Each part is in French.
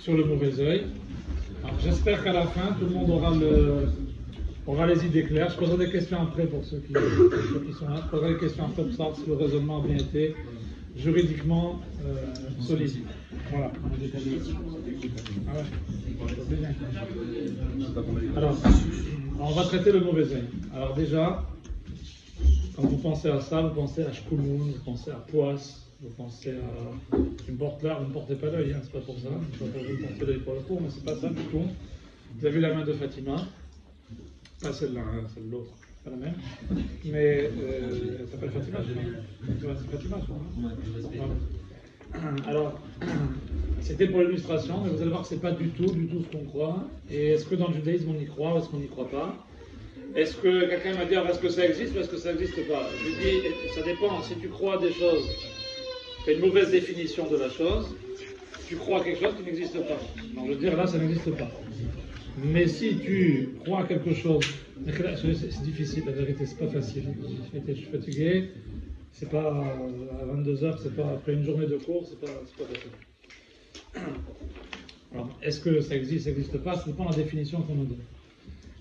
sur le mauvais œil. Alors j'espère qu'à la fin, tout le monde aura les idées claires. Je poserai des questions après pour ceux qui sont là. Je poserai des questions après pour savoir si le raisonnement a bien été juridiquement solide. Voilà. Ah ouais. Alors, on va traiter le mauvais œil. Alors déjà, quand vous pensez à ça, vous pensez à Shkouloun, vous pensez à Poisse, vous pensez à une porte là, vous ne portez pas l'œil, hein, c'est pas pour ça, c'est pas pour vous porter l'œil pour le cours, mais c'est pas ça du tout. Vous avez vu la main de Fatima, pas celle-là, hein, celle de l'autre, pas la même, mais elle s'appelle Fatima, c'est Fatima, je crois. Alors, c'était pour l'illustration, mais vous allez voir que c'est pas du tout ce qu'on croit. Et est-ce que dans le judaïsme on y croit ou est-ce qu'on n'y croit pas? Est-ce que quelqu'un m'a dit est-ce que ça existe ou est-ce que ça n'existe pas? Je lui dis ça dépend. Si tu crois des choses, tu as une mauvaise définition de la chose, tu crois à quelque chose qui n'existe pas. Donc je veux dire là ça n'existe pas. Mais si tu crois à quelque chose, c'est difficile, la vérité c'est pas facile. Je suis fatigué. C'est pas à 22h, c'est pas après une journée de cours, c'est pas facile. Alors, est-ce que ça existe, ça n'existe pas? Ça dépend de la définition qu'on nous donne.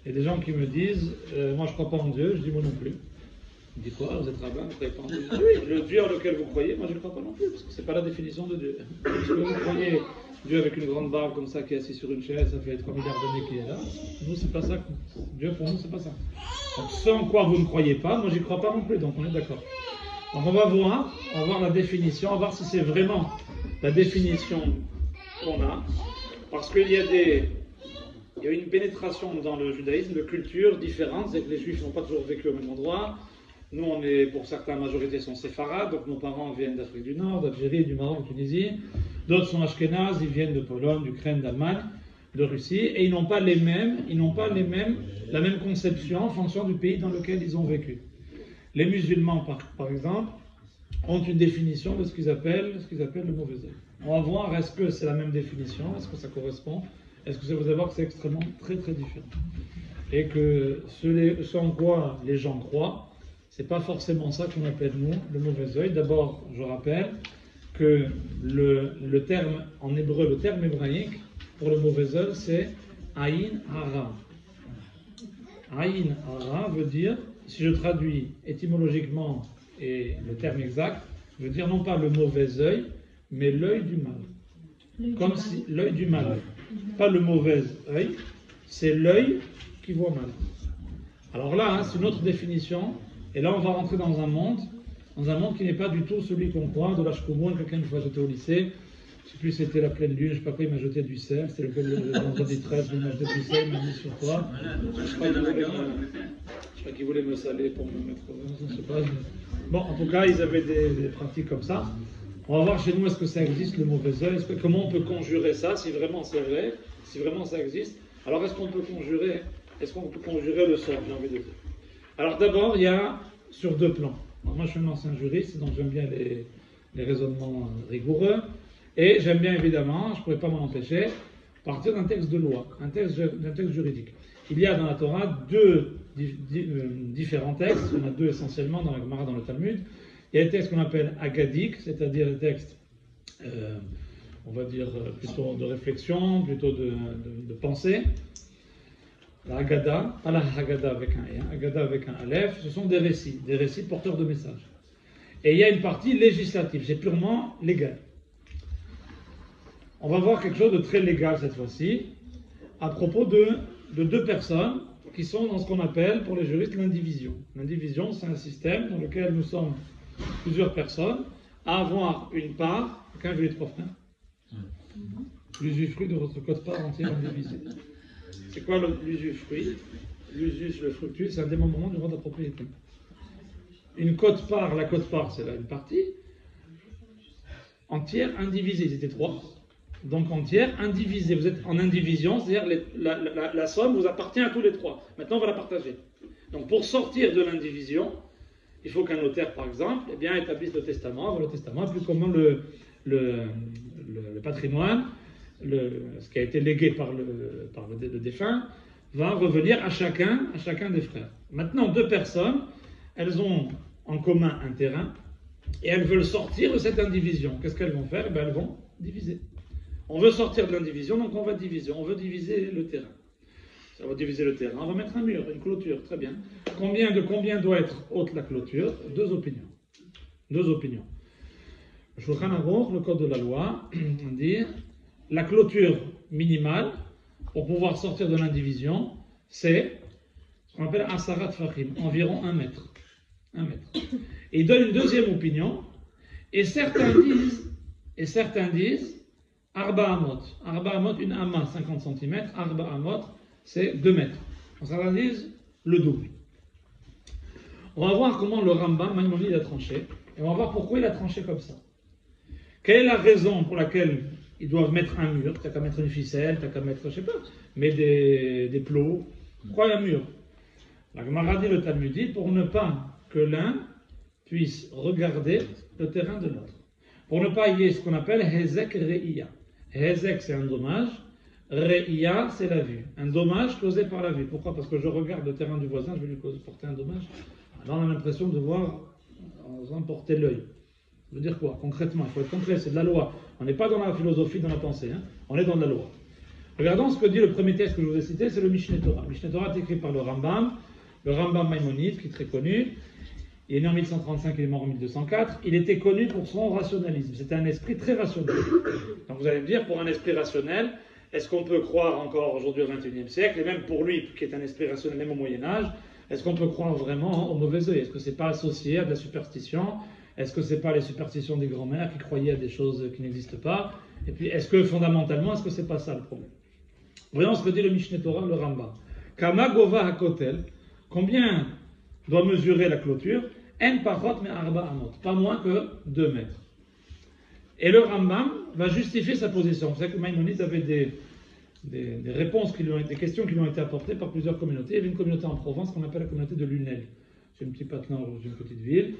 Il y a des gens qui me disent, moi je ne crois pas en Dieu, je dis moi non plus. Je dis quoi? Vous êtes rabbin, vous ne croyez pas en Dieu? Oui, le Dieu en lequel vous croyez, moi je ne crois pas non plus, parce que ce n'est pas la définition de Dieu. Parce que vous croyez Dieu avec une grande barbe comme ça qui est assis sur une chaise, ça fait 3 milliards d'années qu'il est là. Nous, c'est pas ça. Dieu pour nous, c'est pas ça. Donc, ce en quoi vous ne croyez pas, moi j'y crois pas non plus, donc on est d'accord. Donc on va voir la définition, on va voir si c'est vraiment la définition qu'on a, parce qu'il y a une pénétration dans le judaïsme de cultures différentes, c'est que les juifs n'ont pas toujours vécu au même endroit. Nous, pour certains, la majorité sont séfarades, donc nos parents viennent d'Afrique du Nord, d'Algérie, du Maroc, de Tunisie. D'autres sont ashkénazes, ils viennent de Pologne, d'Ukraine, d'Allemagne, de Russie, et ils n'ont pas la même conception en fonction du pays dans lequel ils ont vécu. Les musulmans, par exemple, ont une définition de ce qu'ils appellent le mauvais œil. On va voir, est-ce que c'est la même définition, est-ce que ça correspond, est-ce que vous allez voir que c'est extrêmement très très différent. Et que ce en quoi les gens croient, c'est pas forcément ça qu'on appelle nous le mauvais œil. D'abord, je rappelle que le terme en hébreu, le terme hébraïque pour le mauvais œil, c'est Aïn Hara. Aïn Hara veut dire, si je traduis étymologiquement et le terme exact, veut dire non pas le mauvais œil, mais l'œil du mal. Comme si l'œil du mal, pas le mauvais œil, c'est l'œil qui voit mal. Alors là, c'est une autre définition, et là on va rentrer dans un monde qui n'est pas du tout celui qu'on croit, de l'Ashkoumoun. Quelqu'un une fois j'étais au lycée, je ne sais plus si c'était la pleine lune, je ne sais pas quoi, il m'a jeté du sel, c'était le vendredi 13, il m'a jeté du sel, il m'a mis sur toi. Je crois qu'il voulait me saler pour me mettre, je sais pas. Bon, en tout cas, ils avaient des pratiques comme ça. On va voir chez nous, est-ce que ça existe le mauvais œil, comment on peut conjurer ça, si vraiment c'est vrai, si vraiment ça existe. Alors est-ce qu'on peut conjurer le sort, j'ai envie de dire. Alors d'abord, il y a sur deux plans. Alors, moi je suis un ancien juriste, donc j'aime bien les raisonnements rigoureux, et j'aime bien évidemment, je ne pourrais pas m'en empêcher, partir d'un texte de loi, d'un texte juridique. Il y a dans la Torah différents textes, il y en a deux essentiellement dans la Gemara, dans le Talmud. Il y a des textes qu'on appelle agadiques, c'est-à-dire des textes, on va dire, plutôt de réflexion, plutôt de pensée. La Haggadah, pas la Haggadah avec un E, Haggadah avec un Aleph, ce sont des récits porteurs de messages. Et il y a une partie législative, c'est purement légal. On va voir quelque chose de très légal cette fois-ci, à propos de deux personnes qui sont dans ce qu'on appelle, pour les juristes, l'indivision. L'indivision, c'est un système dans lequel nous sommes plusieurs personnes à avoir une part. Quelqu'un a vu les trois frères? L'usufruit de votre quote-part entière indivisible. C'est quoi l'usufruit? L'usus, le fructus, c'est un démembrement du droit de la propriété. Une quote-part, la quote-part, c'est là une partie entière indivisible. Ils étaient trois. Donc entière indivisée. Vous êtes en indivision, c'est-à-dire la somme vous appartient à tous les trois. Maintenant, on va la partager. Donc pour sortir de l'indivision, il faut qu'un notaire, par exemple, établisse le testament. Le testament, plus comment le patrimoine, ce qui a été légué par le défunt, va revenir à chacun des frères. Maintenant, deux personnes, elles ont en commun un terrain et elles veulent sortir de cette indivision. Qu'est-ce qu'elles vont faire? Elles vont diviser. On veut sortir de l'indivision, donc on va diviser. On veut diviser le terrain. Ça va diviser le terrain. On va mettre un mur, une clôture, très bien. Combien doit être haute la clôture? Deux opinions. Deux opinions. Le Shulchan Aruch, le code de la loi, on dit la clôture minimale pour pouvoir sortir de l'indivision, c'est ce qu'on appelle Asarat Fahim, environ 1 mètre. 1 mètre. Et il donne une deuxième opinion, et certains disent Arba Amot. Arba Amot, une Amma, 50 cm, Arba Amot, c'est 2 mètres. Certains disent le double. On va voir comment le Rambam, Maïmonide, a tranché, et on va voir pourquoi il a tranché comme ça. Quelle est la raison pour laquelle ils doivent mettre un mur? T'as qu'à mettre une ficelle, t'as qu'à mettre, je sais pas, mais des plots. Pourquoi un mur? La Gemara dit, le Talmud dit, pour ne pas que l'un puisse regarder le terrain de l'autre. Pour ne pas y ait ce qu'on appelle Hezek Re'iya. Hezek, c'est un dommage. Re'iya, c'est la vue. Un dommage causé par la vue. Pourquoi? Parce que je regarde le terrain du voisin, je vais lui porter un dommage. Alors on a l'impression de voir, en porter l'œil. Ça veut dire quoi? Concrètement, il faut être concret, c'est de la loi. On n'est pas dans la philosophie, dans la pensée, hein. On est dans de la loi. Regardons ce que dit le premier texte que je vous ai cité, c'est le Mishneh Torah. Le Mishneh Torah est écrit par le Rambam Maïmonide, qui est très connu. Il est né en 1135, il est mort en 1204. Il était connu pour son rationalisme. C'était un esprit très rationnel. Donc vous allez me dire, pour un esprit rationnel, est-ce qu'on peut croire encore aujourd'hui au XXIe siècle, et même pour lui, qui est un esprit rationnel même au Moyen-Âge, est-ce qu'on peut croire vraiment au mauvais œil? Est-ce que ce n'est pas associé à de la superstition? Est-ce que ce n'est pas les superstitions des grands-mères qui croyaient à des choses qui n'existent pas? Et puis, est-ce que fondamentalement, est-ce que ce n'est pas ça le problème? Voyons ce que dit le Mishneh Torah, le Rambam. Kama gova hakotel, combien doit mesurer la clôture? En pachot me arba amot, pas moins que 2 mètres. Et le Rambam va justifier sa position. Vous savez que Maïmonide avait des réponses, des questions qui lui ont été apportées par plusieurs communautés. Il y avait une communauté en Provence qu'on appelle la communauté de Lunel. C'est une petite patelin dans une petite ville.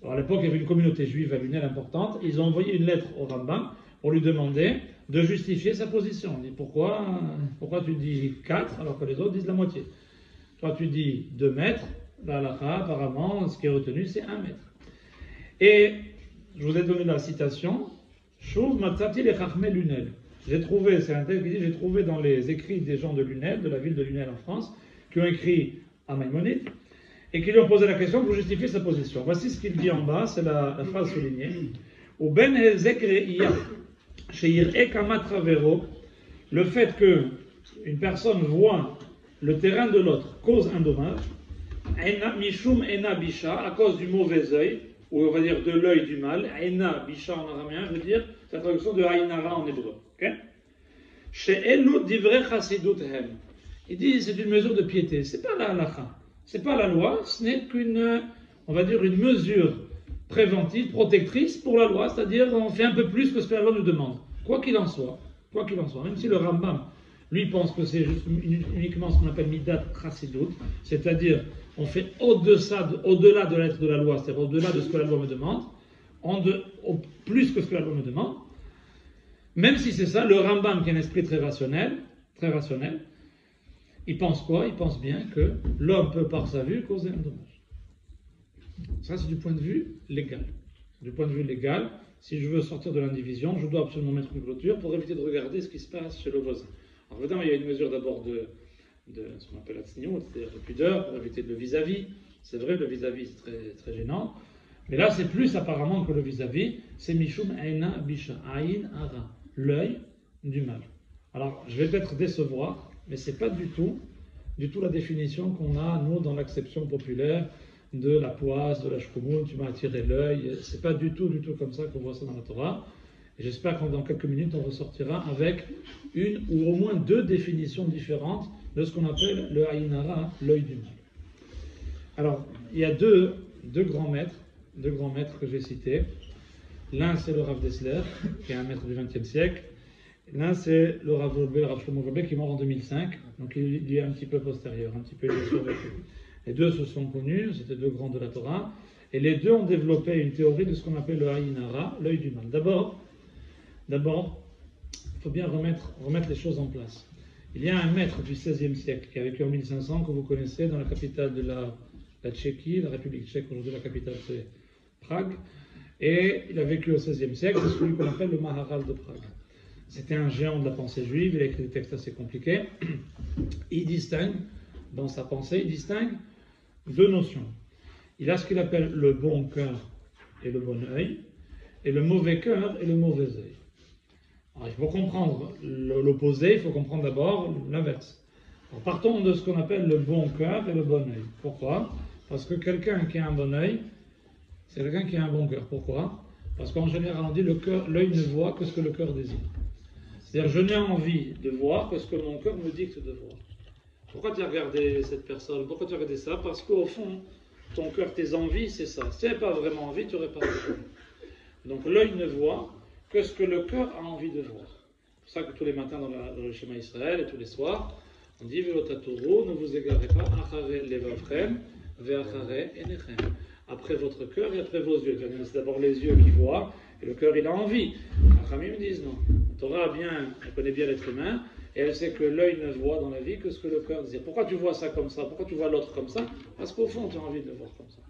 Alors à l'époque, il y avait une communauté juive à Lunel importante. Ils ont envoyé une lettre au Rambam pour lui demander de justifier sa position. Il dit pourquoi tu dis 4 alors que les autres disent la moitié? Toi tu dis 2 mètres, la halakha, apparemment, ce qui est retenu c'est 1 mètre. Et je vous ai donné la citation, Shuv matzati le chachmei Lunel. J'ai trouvé, c'est un texte qui dit, j'ai trouvé dans les écrits des gens de Lunel, de la ville de Lunel en France, qui ont écrit à Maïmonide, et qui lui ont posé la question pour justifier sa position. Voici ce qu'il dit en bas, c'est la phrase soulignée. Ou ben hezek re'iya, she'yir'e kama travero, le fait que une personne voit le terrain de l'autre cause un dommage, mishum ena bisha, à cause du mauvais œil, ou on va dire de l'œil du mal, ena bisha en araméen, je veux dire, c'est la traduction de haïnara en hébreu. She'elu divrei chassidut hem. Il dit c'est une mesure de piété, c'est pas la halakha. C'est pas la loi, ce n'est qu'une, on va dire, une mesure préventive, protectrice pour la loi, c'est-à-dire on fait un peu plus que ce que la loi nous demande. Quoi qu'il en soit, même si le Rambam, lui, pense que c'est uniquement ce qu'on appelle midat chassidut, c'est-à-dire on fait au-delà de la lettre de la loi, c'est-à-dire au-delà de ce que la loi me demande, plus que ce que la loi me demande, même si c'est ça, le Rambam, qui est un esprit très rationnel, il pense quoi? Il pense bien que l'homme peut, par sa vue, causer un dommage. Ça, c'est du point de vue légal. Du point de vue légal, si je veux sortir de l'indivision, je dois absolument mettre une clôture pour éviter de regarder ce qui se passe chez le voisin. Alors, évidemment, il y a une mesure d'abord de ce qu'on appelle la tsniout, c'est-à-dire de pudeur, pour éviter le vis-à-vis. C'est vrai, le vis-à-vis, c'est très, très gênant. Mais là, c'est plus apparemment que le vis-à-vis, c'est mishum aina bisha, aïn ara, l'œil du mal. Alors, je vais peut-être décevoir, mais ce n'est pas du tout la définition qu'on a, nous, dans l'acception populaire de la poisse, de la shkumoun, tu m'as attiré l'œil. Ce n'est pas du tout comme ça qu'on voit ça dans la Torah. Et j'espère que dans quelques minutes, on ressortira avec une ou au moins 2 définitions différentes de ce qu'on appelle le haïnara, l'œil du mal. Alors, il y a deux grands maîtres que j'ai cités. L'un, c'est le Rav Dessler, qui est un maître du XXe siècle. L'un, c'est le Rav Shlomo Gobet, qui est mort en 2005, donc il est un petit peu postérieur, un petit peu survécu. Les deux se sont connus, c'était 2 grands de la Torah, et les deux ont développé une théorie de ce qu'on appelle le haïnara, l'œil du mal. D'abord, il faut bien remettre les choses en place. Il y a un maître du XVIe siècle qui a vécu en 1500, que vous connaissez, dans la capitale de la Tchéquie, la République tchèque, aujourd'hui la capitale c'est Prague, et il a vécu au XVIe siècle, c'est celui qu'on appelle le Maharal de Prague. C'était un géant de la pensée juive, il a écrit des textes assez compliqués. Il distingue, dans sa pensée, il distingue deux notions. Il a ce qu'il appelle le bon cœur et le bon œil, et le mauvais cœur et le mauvais œil. Alors, il faut comprendre l'opposé, il faut comprendre d'abord l'inverse. Partons de ce qu'on appelle le bon cœur et le bon œil. Pourquoi? Parce que quelqu'un qui a un bon œil, c'est quelqu'un qui a un bon cœur. Pourquoi? Parce qu'en général, on dit l'œil ne voit que ce que le cœur désire. C'est-à-dire, je n'ai envie de voir que ce que mon cœur me dicte de voir. Pourquoi tu as regardé cette personne? Pourquoi tu as regardé ça? Parce qu'au fond, ton cœur, tes envies, c'est ça. Si tu n'avais pas vraiment envie, tu n'aurais pas envie. Donc l'œil ne voit que ce que le cœur a envie de voir. C'est pour ça que tous les matins dans le schéma Israël et tous les soirs, on dit Velotatoro, ne vous égarez pas, achare levavchem, ve'achare enechem. Après votre cœur et après vos yeux. C'est d'abord les yeux qui voient et le cœur il a envie. Les Chachamim me disent non. La Torah elle connaît bien l'être humain et elle sait que l'œil ne voit dans la vie que ce que le cœur désire. Pourquoi tu vois ça comme ça? Pourquoi tu vois l'autre comme ça? Parce qu'au fond tu as envie de le voir comme ça.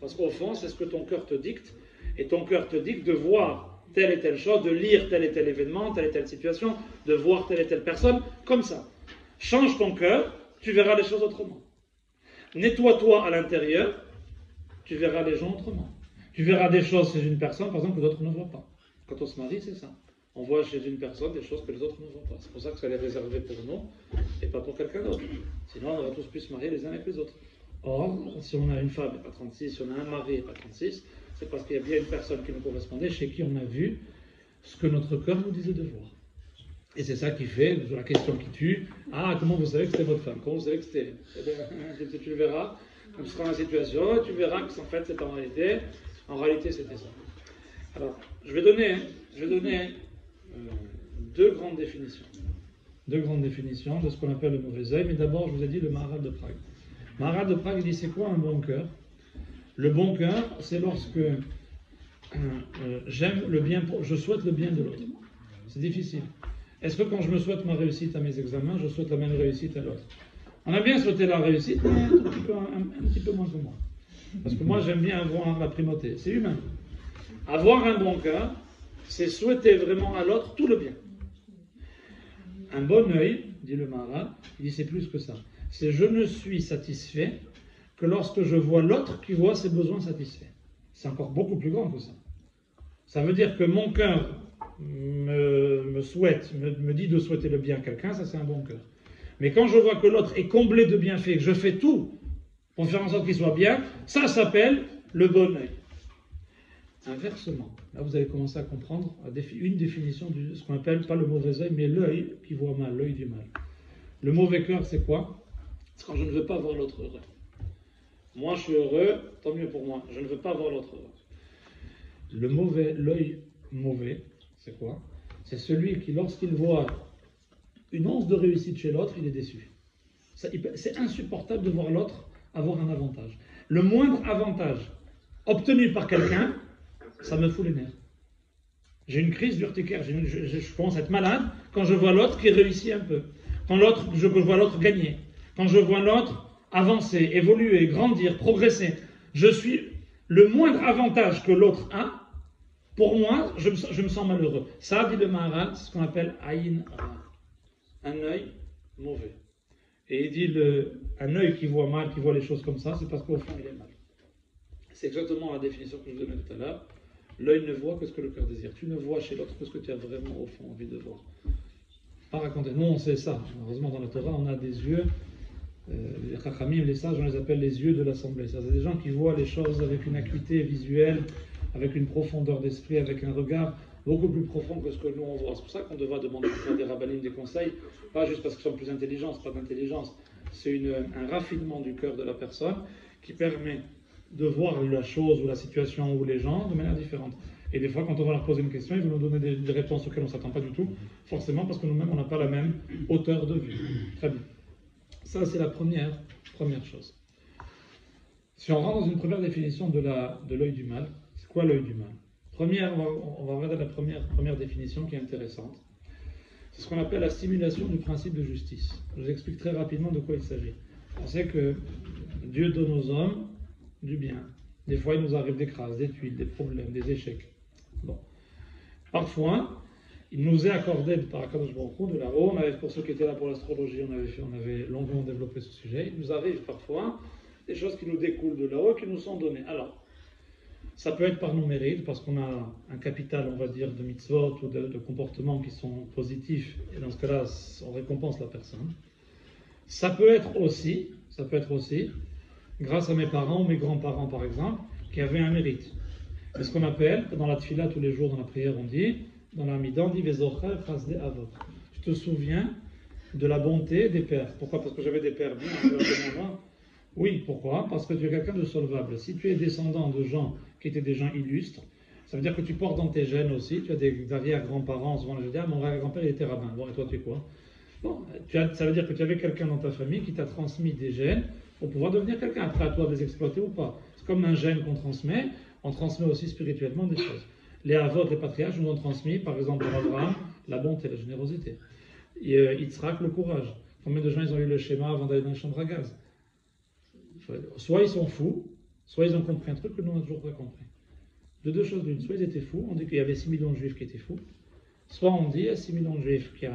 Parce qu'au fond c'est ce que ton cœur te dicte et ton cœur te dicte de voir telle et telle chose, de lire tel et tel événement, telle et telle situation, de voir telle et telle personne comme ça. Change ton cœur, tu verras les choses autrement. Nettoie-toi à l'intérieur, tu verras les gens autrement. Tu verras des choses chez une personne, par exemple, que d'autres ne voient pas. Quand on se marie, c'est ça. On voit chez une personne des choses que les autres ne voient pas. C'est pour ça que ça est réservé pour nous et pas pour quelqu'un d'autre. Sinon, on aurait tous pu se marier les uns avec les autres. Or, si on a une femme et pas 36, si on a un mari et pas 36, c'est parce qu'il y a bien une personne qui nous correspondait, chez qui on a vu ce que notre cœur nous disait de voir. Et c'est ça qui fait, la question qui tue, comment vous savez que c'était votre femme? Comment vous savez que c'était? Tu le verras, quand tu seras dans la situation, tu verras que en fait c'est en réalité c'était ça. Alors, je vais donner deux grandes définitions. Deux grandes définitions de ce qu'on appelle le mauvais œil, mais d'abord je vous ai dit le Maharal de Prague. Maharal de Prague il dit c'est quoi un bon cœur? Le bon cœur, c'est lorsque j'aime le bien, je souhaite le bien de l'autre. C'est difficile. Est-ce que quand je me souhaite ma réussite à mes examens, je souhaite la même réussite à l'autre? On a bien souhaité la réussite, mais un petit peu moins que moi. Parce que moi, j'aime bien avoir la primauté. C'est humain. Avoir un bon cœur, c'est souhaiter vraiment à l'autre tout le bien. Un bon œil, dit le Maharal, il dit c'est plus que ça. C'est je ne suis satisfait que lorsque je vois l'autre qui voit ses besoins satisfaits. C'est encore beaucoup plus grand que ça. Ça veut dire que mon cœur me dit de souhaiter le bien à quelqu'un, ça c'est un bon cœur. Mais quand je vois que l'autre est comblé de bienfaits, que je fais tout pour faire en sorte qu'il soit bien, ça s'appelle le bon œil. Inversement, là vous allez commencer à comprendre une définition de ce qu'on appelle pas le mauvais œil, mais l'œil qui voit mal, l'œil du mal. Le mauvais cœur, c'est quoi? C'est quand je ne veux pas voir l'autre heureux. Moi je suis heureux, tant mieux pour moi, je ne veux pas voir l'autre heureux. L'œil mauvais, c'est quoi? C'est celui qui, lorsqu'il voit une once de réussite chez l'autre, il est déçu. C'est insupportable de voir l'autre avoir un avantage. Le moindre avantage obtenu par quelqu'un, ça me fout les nerfs. J'ai une crise d'urticaire, je commence à être malade quand je vois l'autre qui réussit un peu. Quand je vois l'autre gagner. Quand je vois l'autre avancer, évoluer, grandir, progresser. Le moindre avantage que l'autre a, pour moi, je me sens malheureux. Ça, dit le Maharal, c'est ce qu'on appelle Aïn Ra. Un œil mauvais. Et il dit un œil qui voit mal, qui voit les choses comme ça, c'est parce qu'au fond, il est mal. C'est exactement la définition que je vous donnais tout à l'heure. L'œil ne voit que ce que le cœur désire. Tu ne vois chez l'autre que ce que tu as vraiment, au fond, envie de voir. Pas raconter. Nous, on sait ça. Heureusement, dans la Torah, on a des yeux. Les Chachamim, les sages, on les appelle les yeux de l'assemblée. C'est des gens qui voient les choses avec une acuité visuelle, avec une profondeur d'esprit, avec un regard beaucoup plus profond que ce que nous on voit. C'est pour ça qu'on devra demander à des rabbinim des conseils, pas juste parce qu'ils sont plus intelligents, c'est pas d'intelligence, c'est un raffinement du cœur de la personne qui permet de voir la chose ou la situation ou les gens de manière différente. Et des fois, quand on va leur poser une question, ils vont nous donner des réponses auxquelles on ne s'attend pas du tout, forcément parce que nous-mêmes, on n'a pas la même hauteur de vue. Très bien. Ça, c'est la première chose. Si on rentre dans une première définition de l'œil du mal, c'est quoi l'œil du mal? On va regarder la première définition qui est intéressante. C'est ce qu'on appelle la simulation du principe de justice. Je vous explique très rapidement de quoi il s'agit. On sait que Dieu donne aux hommes du bien. Des fois, il nous arrive des crasses, des tuiles, des problèmes, des échecs. Bon. Parfois, Il nous est accordé par Akadosh Baruch Hu de là-haut. Pour ceux qui étaient là pour l'astrologie, on avait longuement développé ce sujet. Il nous arrive parfois des choses qui nous découlent de là-haut, qui nous sont données. Alors, ça peut être par nos mérites, parce qu'on a un capital, on va dire, de mitzvot ou de comportements qui sont positifs, et dans ce cas-là, on récompense la personne. Ça peut être aussi, grâce à mes parents ou mes grands-parents, par exemple, qui avaient un mérite. C'est ce qu'on appelle, dans la tfila, tous les jours, dans la prière, on dit, dans la Mida, on dit Vezocher chasde avot. Tu te souviens de la bonté des pères. Pourquoi? Parce que j'avais des pères bien, oui, pourquoi? Parce que tu es quelqu'un de solvable. Si tu es descendant de gens qui étaient des gens illustres, ça veut dire que tu portes dans tes gènes aussi, tu as des arrière-grands-parents, souvent je dis, ah, mon arrière-grand-père il était rabbin. Bon, et toi tu es quoi? Bon, ça veut dire que tu avais quelqu'un dans ta famille qui t'a transmis des gènes pour pouvoir devenir quelqu'un. Après, à toi de les exploiter ou pas. C'est comme un gène qu'on transmet, on transmet aussi spirituellement des choses. Les avots, les patriarches nous ont transmis, par exemple, pour Abraham, la bonté, la générosité. Et Yitzhak, le courage. Combien de gens ils ont eu le schéma avant d'aller dans les chambres à gaz? Soit ils sont fous, soit ils ont compris un truc que nous on n'a toujours pas compris. De deux choses l'une, soit ils étaient fous, on dit qu'il y avait 6 millions de juifs qui étaient fous, soit on dit il y a 6 millions de juifs qui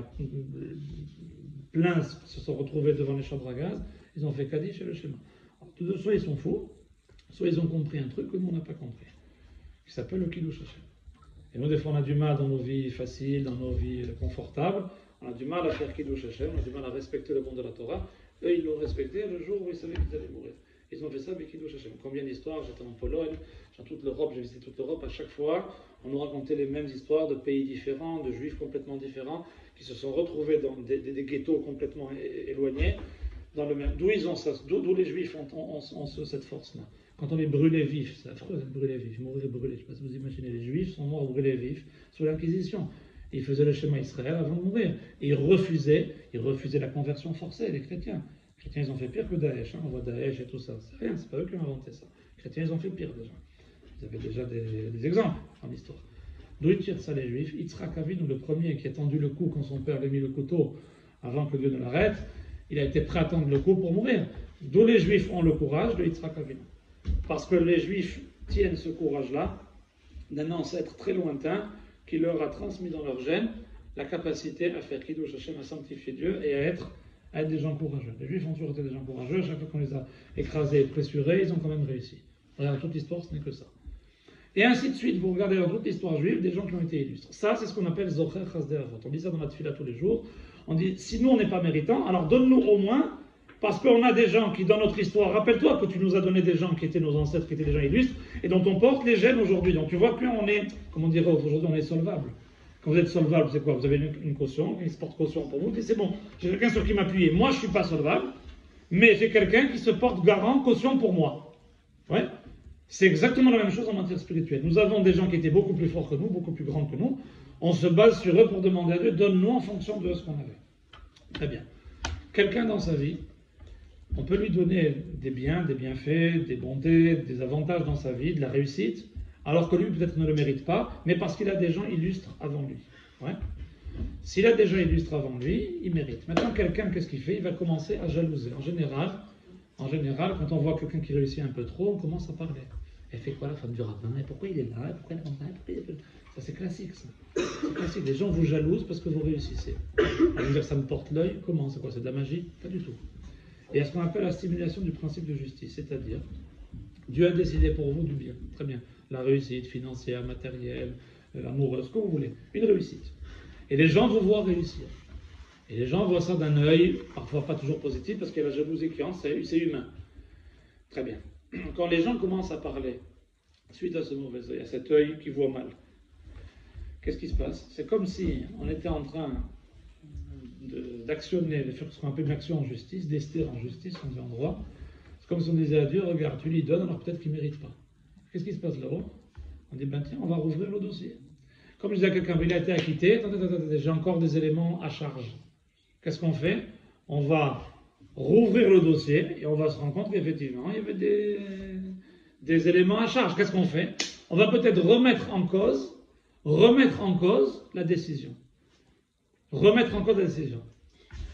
plein se sont retrouvés devant les chambres à gaz, ils ont fait Kaddish et le schéma. Alors, soit ils sont fous, soit ils ont compris un truc que nous on n'a pas compris, qui s'appelle le Kiddush Hashem. Et nous des fois on a du mal dans nos vies faciles, dans nos vies confortables, on a du mal à faire Kiddush Hashem, on a du mal à respecter le bon de la Torah. Eux, ils l'ont respecté le jour où ils savaient qu'ils allaient mourir. Ils ont fait ça avec Kiddush Hashem. Combien d'histoires? J'étais en Pologne, dans toute l'Europe, j'ai visité toute l'Europe. À chaque fois, on nous racontait les mêmes histoires de pays différents, de juifs complètement différents, qui se sont retrouvés dans des ghettos complètement éloignés. D'où ils ont ça? D'où les juifs ont cette force-là? Quand on les brûlait vifs, c'est affreux d'être brûlé vif, mourir brûlé. Je ne sais pas si vous imaginez, les juifs sont morts brûlés vifs sous l'Inquisition. Ils faisaient le schéma Israël avant de mourir. Et ils refusaient la conversion forcée, les chrétiens. Les chrétiens, ils ont fait pire que Daesh. On voit Daesh et tout ça. C'est rien, c'est pas eux qui ont inventé ça. Les chrétiens, ils ont fait pire déjà. Ils avaient déjà des exemples en histoire. D'où ils tirent ça, les juifs? Yitzhak Avinu, le premier qui a tendu le cou quand son père lui a mis le couteau avant que Dieu ne l'arrête, il a été prêt à tendre le cou pour mourir. D'où les juifs ont le courage de Yitzhak Avinu. Parce que les juifs tiennent ce courage-là d'un ancêtre très lointain qui leur a transmis dans leur gène la capacité à faire Kiddush Hashem, à sanctifier Dieu et à être des gens courageux. Les Juifs ont toujours été des gens courageux, à chaque fois qu'on les a écrasés et pressurés, ils ont quand même réussi. Dans toute l'histoire, ce n'est que ça. Et ainsi de suite, vous regardez dans toute l'histoire juive, des gens qui ont été illustres. Ça, c'est ce qu'on appelle Zocher Chasdei Avot. On dit ça dans la tefila tous les jours. On dit, si nous, on n'est pas méritants, alors donne-nous au moins, parce qu'on a des gens qui, dans notre histoire, rappelle-toi que tu nous as donné des gens qui étaient nos ancêtres, qui étaient des gens illustres, et dont on porte les gènes aujourd'hui. Donc tu vois qu'on est, comment on dirait aujourd'hui, on est solvable. Quand vous êtes solvable, c'est quoi? Vous avez une caution, une porte caution pour vous, et c'est bon. J'ai quelqu'un sur qui m'appuyer. Moi, je ne suis pas solvable, mais j'ai quelqu'un qui se porte garant, caution pour moi. Ouais. C'est exactement la même chose en matière spirituelle. Nous avons des gens qui étaient beaucoup plus forts que nous, beaucoup plus grands que nous. On se base sur eux pour demander à Dieu, donne-nous en fonction de ce qu'on avait. Très bien. Quelqu'un dans sa vie, on peut lui donner des biens, des bienfaits, des bontés, des avantages dans sa vie, de la réussite, alors que lui peut-être ne le mérite pas, mais parce qu'il a des gens illustres avant lui. Ouais. S'il a des gens illustres avant lui, il mérite. Maintenant, quelqu'un, qu'est-ce qu'il fait? Il va commencer à jalouser. En général, quand on voit quelqu'un qui réussit un peu trop, on commence à parler. Elle fait quoi la femme du rabbin? Et pourquoi il est là? Et pourquoi il est comme ça? Ça, c'est classique, ça. C'est classique. Les gens vous jalousent parce que vous réussissez. On va dire ça me porte l'œil. Comment? C'est quoi? C'est de la magie? Pas du tout. Et il y a ce qu'on appelle la stimulation du principe de justice, c'est-à-dire, Dieu a décidé pour vous du bien. Très bien. La réussite financière, matérielle, amoureuse, ce que vous voulez. Une réussite. Et les gens vous voient réussir. Et les gens voient ça d'un œil, parfois pas toujours positif, parce qu'il y a la jalousie qui entre, c'est humain. Très bien. Quand les gens commencent à parler, suite à ce mauvais œil, à cet œil qui voit mal, qu'est-ce qui se passe? C'est comme si on était en train d'actionner, de faire ce qu'on appelle une action en justice, d'ester en justice, on dit en droit. C'est comme si on disait à Dieu, regarde, tu lui donnes, alors peut-être qu'il ne mérite pas. Qu'est-ce qui se passe là-haut? On dit, ben tiens, on va rouvrir le dossier. Comme je disais à quelqu'un, il a été acquitté, j'ai encore des éléments à charge. Qu'est-ce qu'on fait? On va rouvrir le dossier et on va se rendre compte qu'effectivement, il y avait des éléments à charge. Qu'est-ce qu'on fait? On va peut-être remettre en cause la décision. Remettre en cause la décision.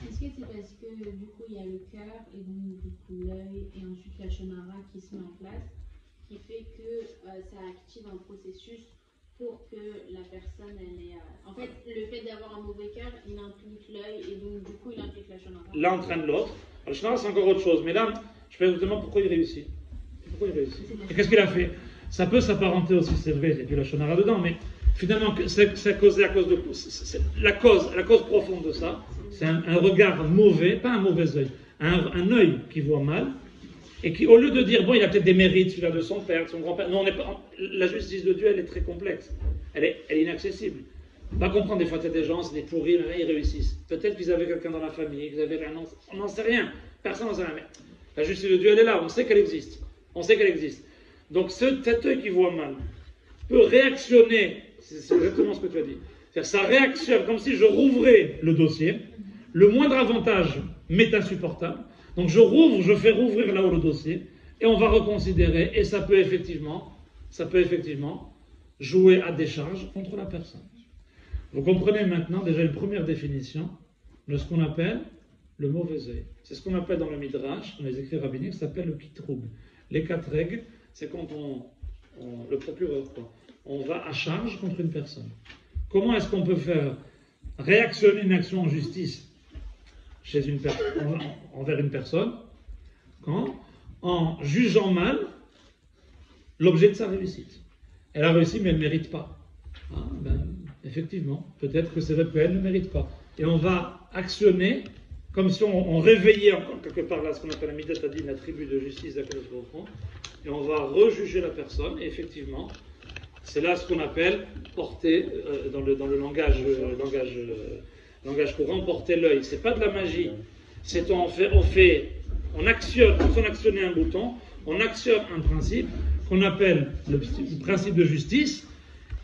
Est-ce que c'est parce que du coup il y a le cœur et donc du coup l'œil et ensuite la shonara qui se met en place, qui fait que ça active un processus pour que la personne elle ait. En fait, le fait d'avoir un mauvais cœur, il implique l'œil et donc du coup il implique la shonara. L'un entraîne l'autre. La shonara c'est encore autre chose, mais là, je vais vous demander pourquoi il réussit. Pourquoi il réussit? Et qu'est-ce qu'il a fait? Ça peut s'apparenter aussi, c'est vrai, il y a du la shonara dedans, mais finalement, c'est causé à cause de. La cause profonde de ça, c'est un regard mauvais, pas un mauvais œil, un œil qui voit mal. Et qui, au lieu de dire, bon, il a peut-être des mérites, celui-là de son père, de son grand-père, non, la justice de Dieu, elle est très complexe. Elle est inaccessible. On va comprendre, des fois, il y a des gens, c'est des pourris, mais ils réussissent. Peut-être qu'ils avaient quelqu'un dans la famille, qu'ils avaient rien, on n'en sait rien. Personne n'en sait rien. Mais la justice de Dieu, elle est là, on sait qu'elle existe. On sait qu'elle existe. Donc, cet œil qui voit mal peut réactionner, c'est exactement ce que tu as dit. C'est-à-dire, ça réactionne comme si je rouvrais le dossier. Le moindre avantage m'est insupportable. Donc je rouvre, je fais rouvrir là-haut le dossier, et on va reconsidérer, et ça peut effectivement jouer à décharge contre la personne. Vous comprenez maintenant déjà une première définition de ce qu'on appelle le mauvais œil. C'est ce qu'on appelle dans le Midrash, dans les écrits rabbiniques, ça s'appelle le kitroug. Les 4 règles, c'est quand le procureur, on va à charge contre une personne. Comment est-ce qu'on peut faire réactionner une action en justice envers une personne, en jugeant mal l'objet de sa réussite. Elle a réussi, mais elle ne mérite pas. Effectivement, peut-être que c'est vrai qu'elle ne mérite pas. Et on va actionner, comme si on réveillait quelque part là ce qu'on appelle la Midat Hadin, la tribu de justice d'Akadosh Baruch Hu, et on va rejuger la personne, et effectivement, c'est là ce qu'on appelle porter, dans le langage courant, porter l'œil. C'est pas de la magie. C'est on actionne, comme si on actionnait un bouton, on actionne un principe qu'on appelle le principe de justice.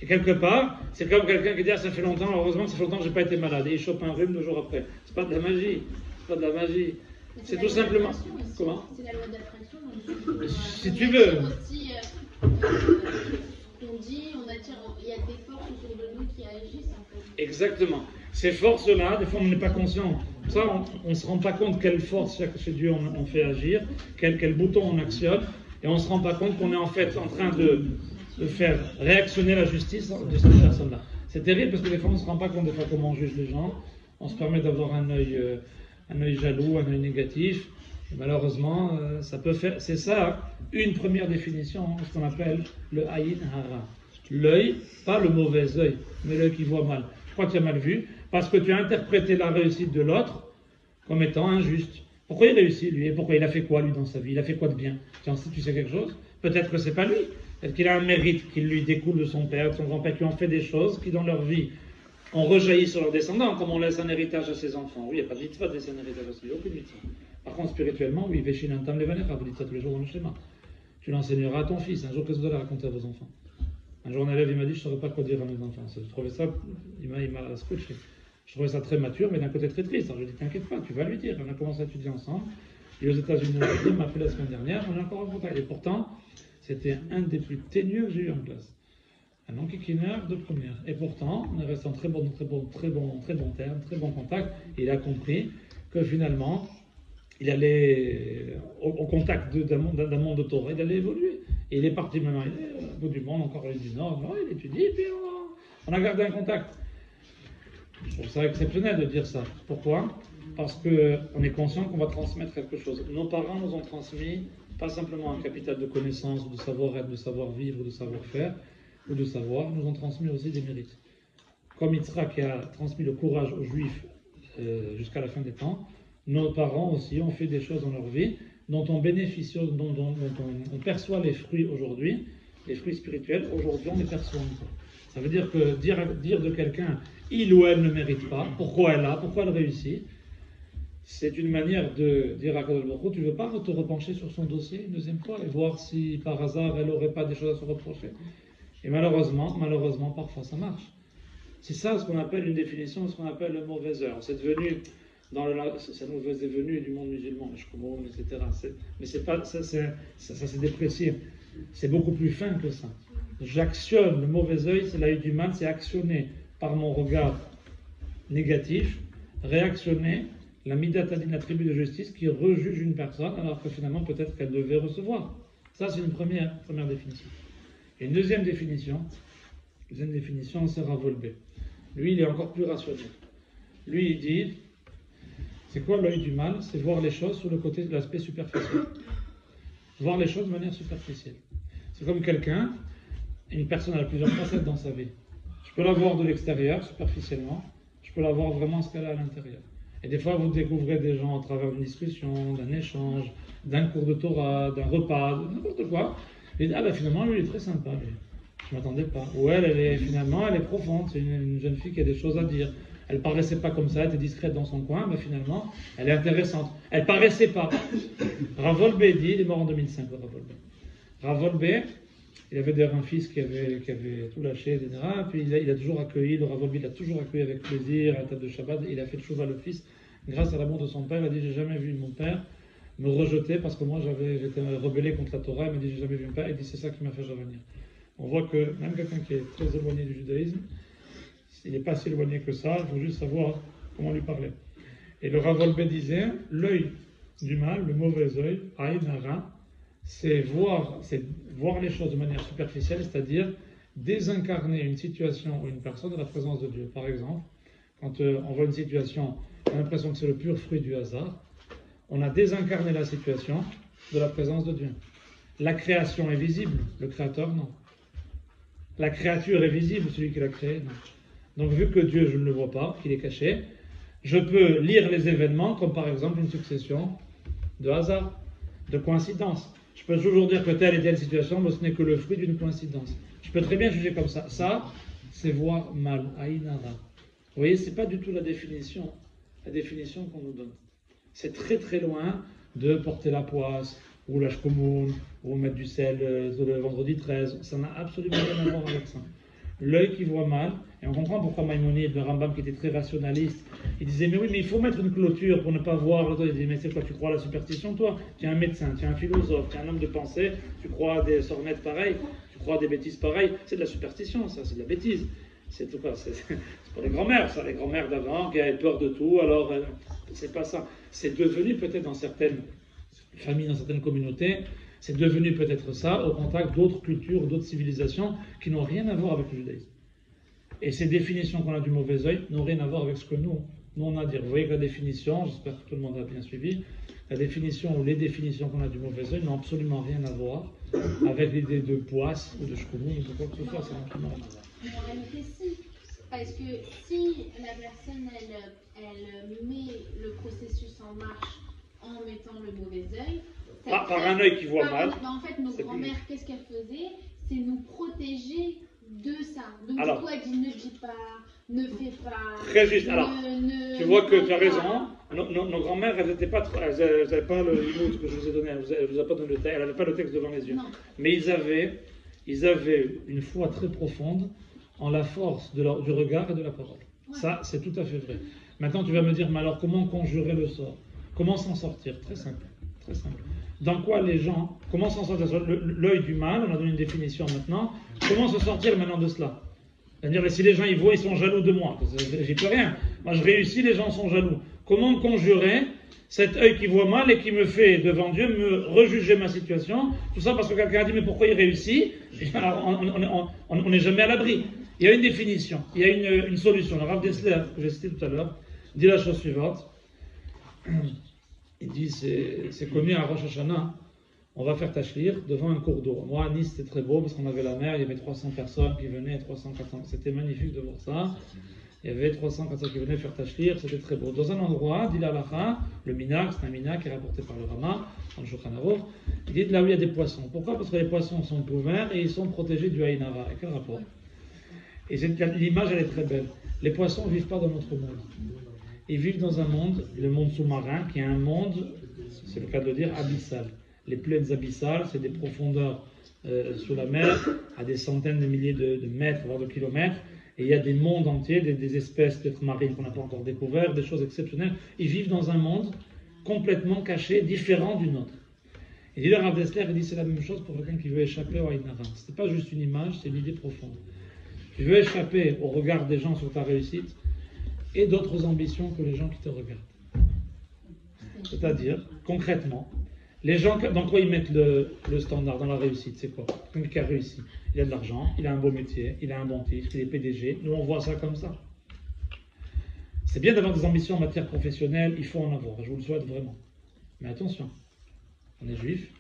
Et quelque part, c'est comme quelqu'un qui dit ça fait longtemps, heureusement ça fait longtemps que j'ai pas été malade, et il chope un rhume 2 jours après. C'est pas de la magie. C'est pas de la magie. C'est tout simplement. Comment? C'est la loi d'attraction. Si tu veux. On dit, on attire, il y a des forces autour de nous qui agissent en fait. Exactement. Ces forces-là, des fois on n'est pas conscient. Ça, on ne se rend pas compte quelle force chez Dieu on fait agir, quel bouton on actionne, et on ne se rend pas compte qu'on est en fait en train de faire réactionner la justice de cette personne-là. C'est terrible parce que des fois on ne se rend pas compte des fois comment on juge les gens. On se permet d'avoir un œil jaloux, un œil négatif. Et malheureusement, ça peut faire. C'est ça une première définition, ce qu'on appelle le ayin hara. L'œil, pas le mauvais œil, mais l'œil qui voit mal. Je crois que tu as mal vu, parce que tu as interprété la réussite de l'autre comme étant injuste. Pourquoi il réussit, lui? Et pourquoi il a fait quoi, lui, dans sa vie? Il a fait quoi de bien? Tu sais quelque chose? Peut-être que c'est pas lui. Peut-être qu'il a un mérite qui lui découle de son père, de son grand-père, qui ont fait des choses qui, dans leur vie, ont rejailli sur leurs descendants, comme on laisse un héritage à ses enfants. Oui, il n'y a pas de mitzvah de laisser un héritage à ses enfants, aucune mitzvah. Par contre, spirituellement, oui, Veshinantam Levanecha, vous dites ça tous les jours dans le schéma. Tu l'enseigneras à ton fils. Un jour, qu'est-ce que vous allez raconter à vos enfants? Un jour, un élève, il m'a dit, je ne saurais pas quoi dire à mes enfants. Je trouvais ça, il m'a scotché. Je trouvais ça très mature, mais d'un côté très triste. Alors je lui ai dit, t'inquiète pas, tu vas lui dire. On a commencé à étudier ensemble. Il est aux États-Unis, il m'a appelé la semaine dernière, on est encore en contact. Et pourtant, c'était un des plus ténueux que j'ai eu en classe. Un enquiquineur de première. Et pourtant, on est resté en très bon terme, très bon contact. Et il a compris que finalement, il allait au contact d'un monde de Torah, il allait évoluer. Et il est parti maintenant, il est au bout du monde, encore du Nord, il étudie, et puis on a gardé un contact. Je trouve ça exceptionnel de dire ça. Pourquoi? Parce qu'on est conscient qu'on va transmettre quelque chose. Nos parents nous ont transmis pas simplement un capital de connaissances, de savoir-être, de savoir-vivre, de savoir-faire, ou de savoir, nous ont transmis aussi des mérites. Comme Yitzhak qui a transmis le courage aux Juifs jusqu'à la fin des temps, nos parents aussi ont fait des choses dans leur vie dont on bénéficie, dont on perçoit les fruits aujourd'hui, les fruits spirituels, aujourd'hui on les perçoit encore. Ça veut dire que dire de quelqu'un, il ou elle ne mérite pas, pourquoi elle a, pourquoi elle réussit, c'est une manière de dire à Kadosh Baruch Hu, tu ne veux pas te repencher sur son dossier une deuxième fois et voir si par hasard elle n'aurait pas des choses à se reprocher. Et malheureusement, parfois ça marche. C'est ça ce qu'on appelle une définition de ce qu'on appelle le mauvais œil. C'est devenu, ça nous est venu du monde musulman, le shkomoun, etc. Mais c'est pas, ça s'est déprécié. C'est beaucoup plus fin que ça. J'actionne le mauvais œil, c'est l'œil du mal, c'est actionner par mon regard négatif, réactionner la Midat Hadin, la tribu de justice, qui rejuge une personne alors que finalement peut-être qu'elle devait recevoir. Ça c'est une première définition. Et une deuxième définition, Deuxième définition, c'est Rav Wolbe. Lui, il est encore plus rationnel. Lui, il dit, c'est quoi l'œil du mal? C'est voir les choses sur le côté de l'aspect superficiel. Voir les choses de manière superficielle. C'est comme quelqu'un, une personne a plusieurs facettes dans sa vie. Je peux la voir de l'extérieur, superficiellement. Je peux la voir vraiment ce qu'elle a à l'intérieur. Et des fois, vous découvrez des gens à travers une discussion, d'un échange, d'un cours de Torah, d'un repas, de n'importe quoi. Et ah ben finalement, lui, il est très sympa. Lui. Je ne m'attendais pas. Ou finalement, elle est profonde. C'est une jeune fille qui a des choses à dire. Elle paraissait pas comme ça, elle était discrète dans son coin, mais finalement, elle est intéressante. Elle paraissait pas. Rav Wolbe dit, il est mort en 2005, Rav Wolbe. Rav Wolbe, il avait d'ailleurs un fils qui avait tout lâché, etc. Puis il a toujours accueilli, le Rav Wolbe, il a toujours accueilli avec plaisir à la table de Shabbat. Il a fait tchouva le fils. Grâce à l'amour de son père, il a dit, j'ai jamais vu mon père me rejeter parce que moi j'étais rebellé contre la Torah. Il m'a dit, j'ai jamais vu mon père. Il dit, c'est ça qui m'a fait revenir. On voit que même quelqu'un qui est très éloigné du judaïsme, il n'est pas si éloigné que ça, il faut juste savoir comment lui parler. Et le Rav Wolbe disait, l'œil du mal, le mauvais œil, Aïn Hara, c'est voir les choses de manière superficielle, c'est-à-dire désincarner une situation ou une personne de la présence de Dieu. Par exemple, quand on voit une situation, on a l'impression que c'est le pur fruit du hasard, on a désincarné la situation de la présence de Dieu. La création est visible, le créateur non. La créature est visible, celui qui l'a créée non. Donc vu que Dieu, je ne le vois pas, qu'il est caché, je peux lire les événements comme par exemple une succession de hasards, de coïncidences. Je peux toujours dire que telle et telle situation, mais ce n'est que le fruit d'une coïncidence. Je peux très bien juger comme ça. Ça, c'est voir mal, Aïnara. Vous voyez, ce n'est pas du tout la définition qu'on nous donne. C'est très très loin de porter la poisse, ou la shkomoun, ou mettre du sel le vendredi 13. Ça n'a absolument rien à voir avec ça. L'œil qui voit mal, et on comprend pourquoi Maïmonide, le Rambam qui était très rationaliste, il disait mais oui, mais il faut mettre une clôture pour ne pas voir. Il disait mais c'est quoi, tu crois à la superstition toi? Tu es un médecin, tu es un philosophe, tu es un homme de pensée, tu crois à des sornettes pareilles, tu crois à des bêtises pareilles. C'est de la superstition, ça, c'est de la bêtise. C'est tout quoi, c'est pour les grands-mères, ça, les grands-mères d'avant qui avaient peur de tout, alors c'est pas ça. C'est devenu peut-être dans certaines familles, dans certaines communautés, c'est devenu peut-être ça au contact d'autres cultures, d'autres civilisations qui n'ont rien à voir avec le judaïsme. Et ces définitions qu'on a du mauvais œil n'ont rien à voir avec ce que nous on a à dire. Vous voyez que la définition, j'espère que tout le monde a bien suivi, la définition ou les définitions qu'on a du mauvais œil n'ont absolument rien à voir avec l'idée de poisse ou de shkoumou ou de quoi que ce soit. Ça n'a absolument rien à voir. En réalité, si. Parce que si la personne, elle met le processus en marche en mettant le mauvais œil, par un œil qui voit mal. En fait, nos grands-mères, qu'est-ce qu'elles faisaient? C'est nous protéger de ça. Donc, alors, du coup, elle dit ne dis pas, ne fais pas. Très juste. Alors, tu vois que tu as raison. Nos grands-mères, elles n'avaient pas le limout que je vous ai donné. Elle vous a pas donné le texte. Elle n'avait pas le texte devant les yeux. Non. Mais ils avaient une foi très profonde en la force du regard et de la parole. Ouais. Ça, c'est tout à fait vrai. Maintenant, tu vas me dire, mais alors comment conjurer le sort? Comment s'en sortir? Très simple. Très simple. Dans quoi les gens, comment s'en sortir? L'œil du mal, on a donné une définition maintenant. Comment se sortir maintenant de cela? C'est-à-dire, si les gens ils voient, ils sont jaloux de moi. J'y peux rien. Moi, je réussis, les gens sont jaloux. Comment conjurer cet œil qui voit mal et qui me fait, devant Dieu, me rejuger ma situation? Tout ça parce que quelqu'un a dit, mais pourquoi il réussit? On n'est jamais à l'abri. Il y a une définition, il y a une solution. Le Rav Dessler, que j'ai cité tout à l'heure, dit la chose suivante. Il dit, c'est connu à Rosh Hashanah, on va faire tachlir devant un cours d'eau. Moi, à Nice, c'était très beau parce qu'on avait la mer, il y avait 300 personnes qui venaient, 300, 400. C'était magnifique de voir ça. Il y avait 300, 400 qui venaient faire tachlir, c'était très beau. Dans un endroit, dit l'Alacha, le Minak, c'est un Minak qui est rapporté par le Rama, dans le Shulchan Aruch, il dit là où il y a des poissons. Pourquoi? Parce que les poissons sont couverts et ils sont protégés du Aïn Hara. Et quel rapport? Et l'image, elle est très belle. Les poissons ne vivent pas dans notre monde. Ils vivent dans un monde, le monde sous-marin, qui est un monde, c'est le cas de le dire, abyssal. Les plaines abyssales, c'est des profondeurs sous la mer, à des centaines de milliers de mètres, voire de kilomètres. Et il y a des mondes entiers, des espèces d'êtres marines qu'on n'a pas encore découvertes, des choses exceptionnelles. Ils vivent dans un monde complètement caché, différent du nôtre. Et dit le Rav Dessler, il dit c'est la même chose pour quelqu'un qui veut échapper au Aïn Hara. Ce n'est pas juste une image, c'est une idée profonde. Tu veux échapper au regard des gens sur ta réussite et d'autres ambitions que les gens qui te regardent. C'est-à-dire, concrètement, Les gens, dans quoi ils mettent le standard dans la réussite? C'est quoi? Quelqu'un qui a réussi, il a de l'argent, il a un beau métier, il a un bon titre, il est PDG. Nous, on voit ça comme ça. C'est bien d'avoir des ambitions en matière professionnelle, il faut en avoir, je vous le souhaite vraiment. Mais attention, on est juif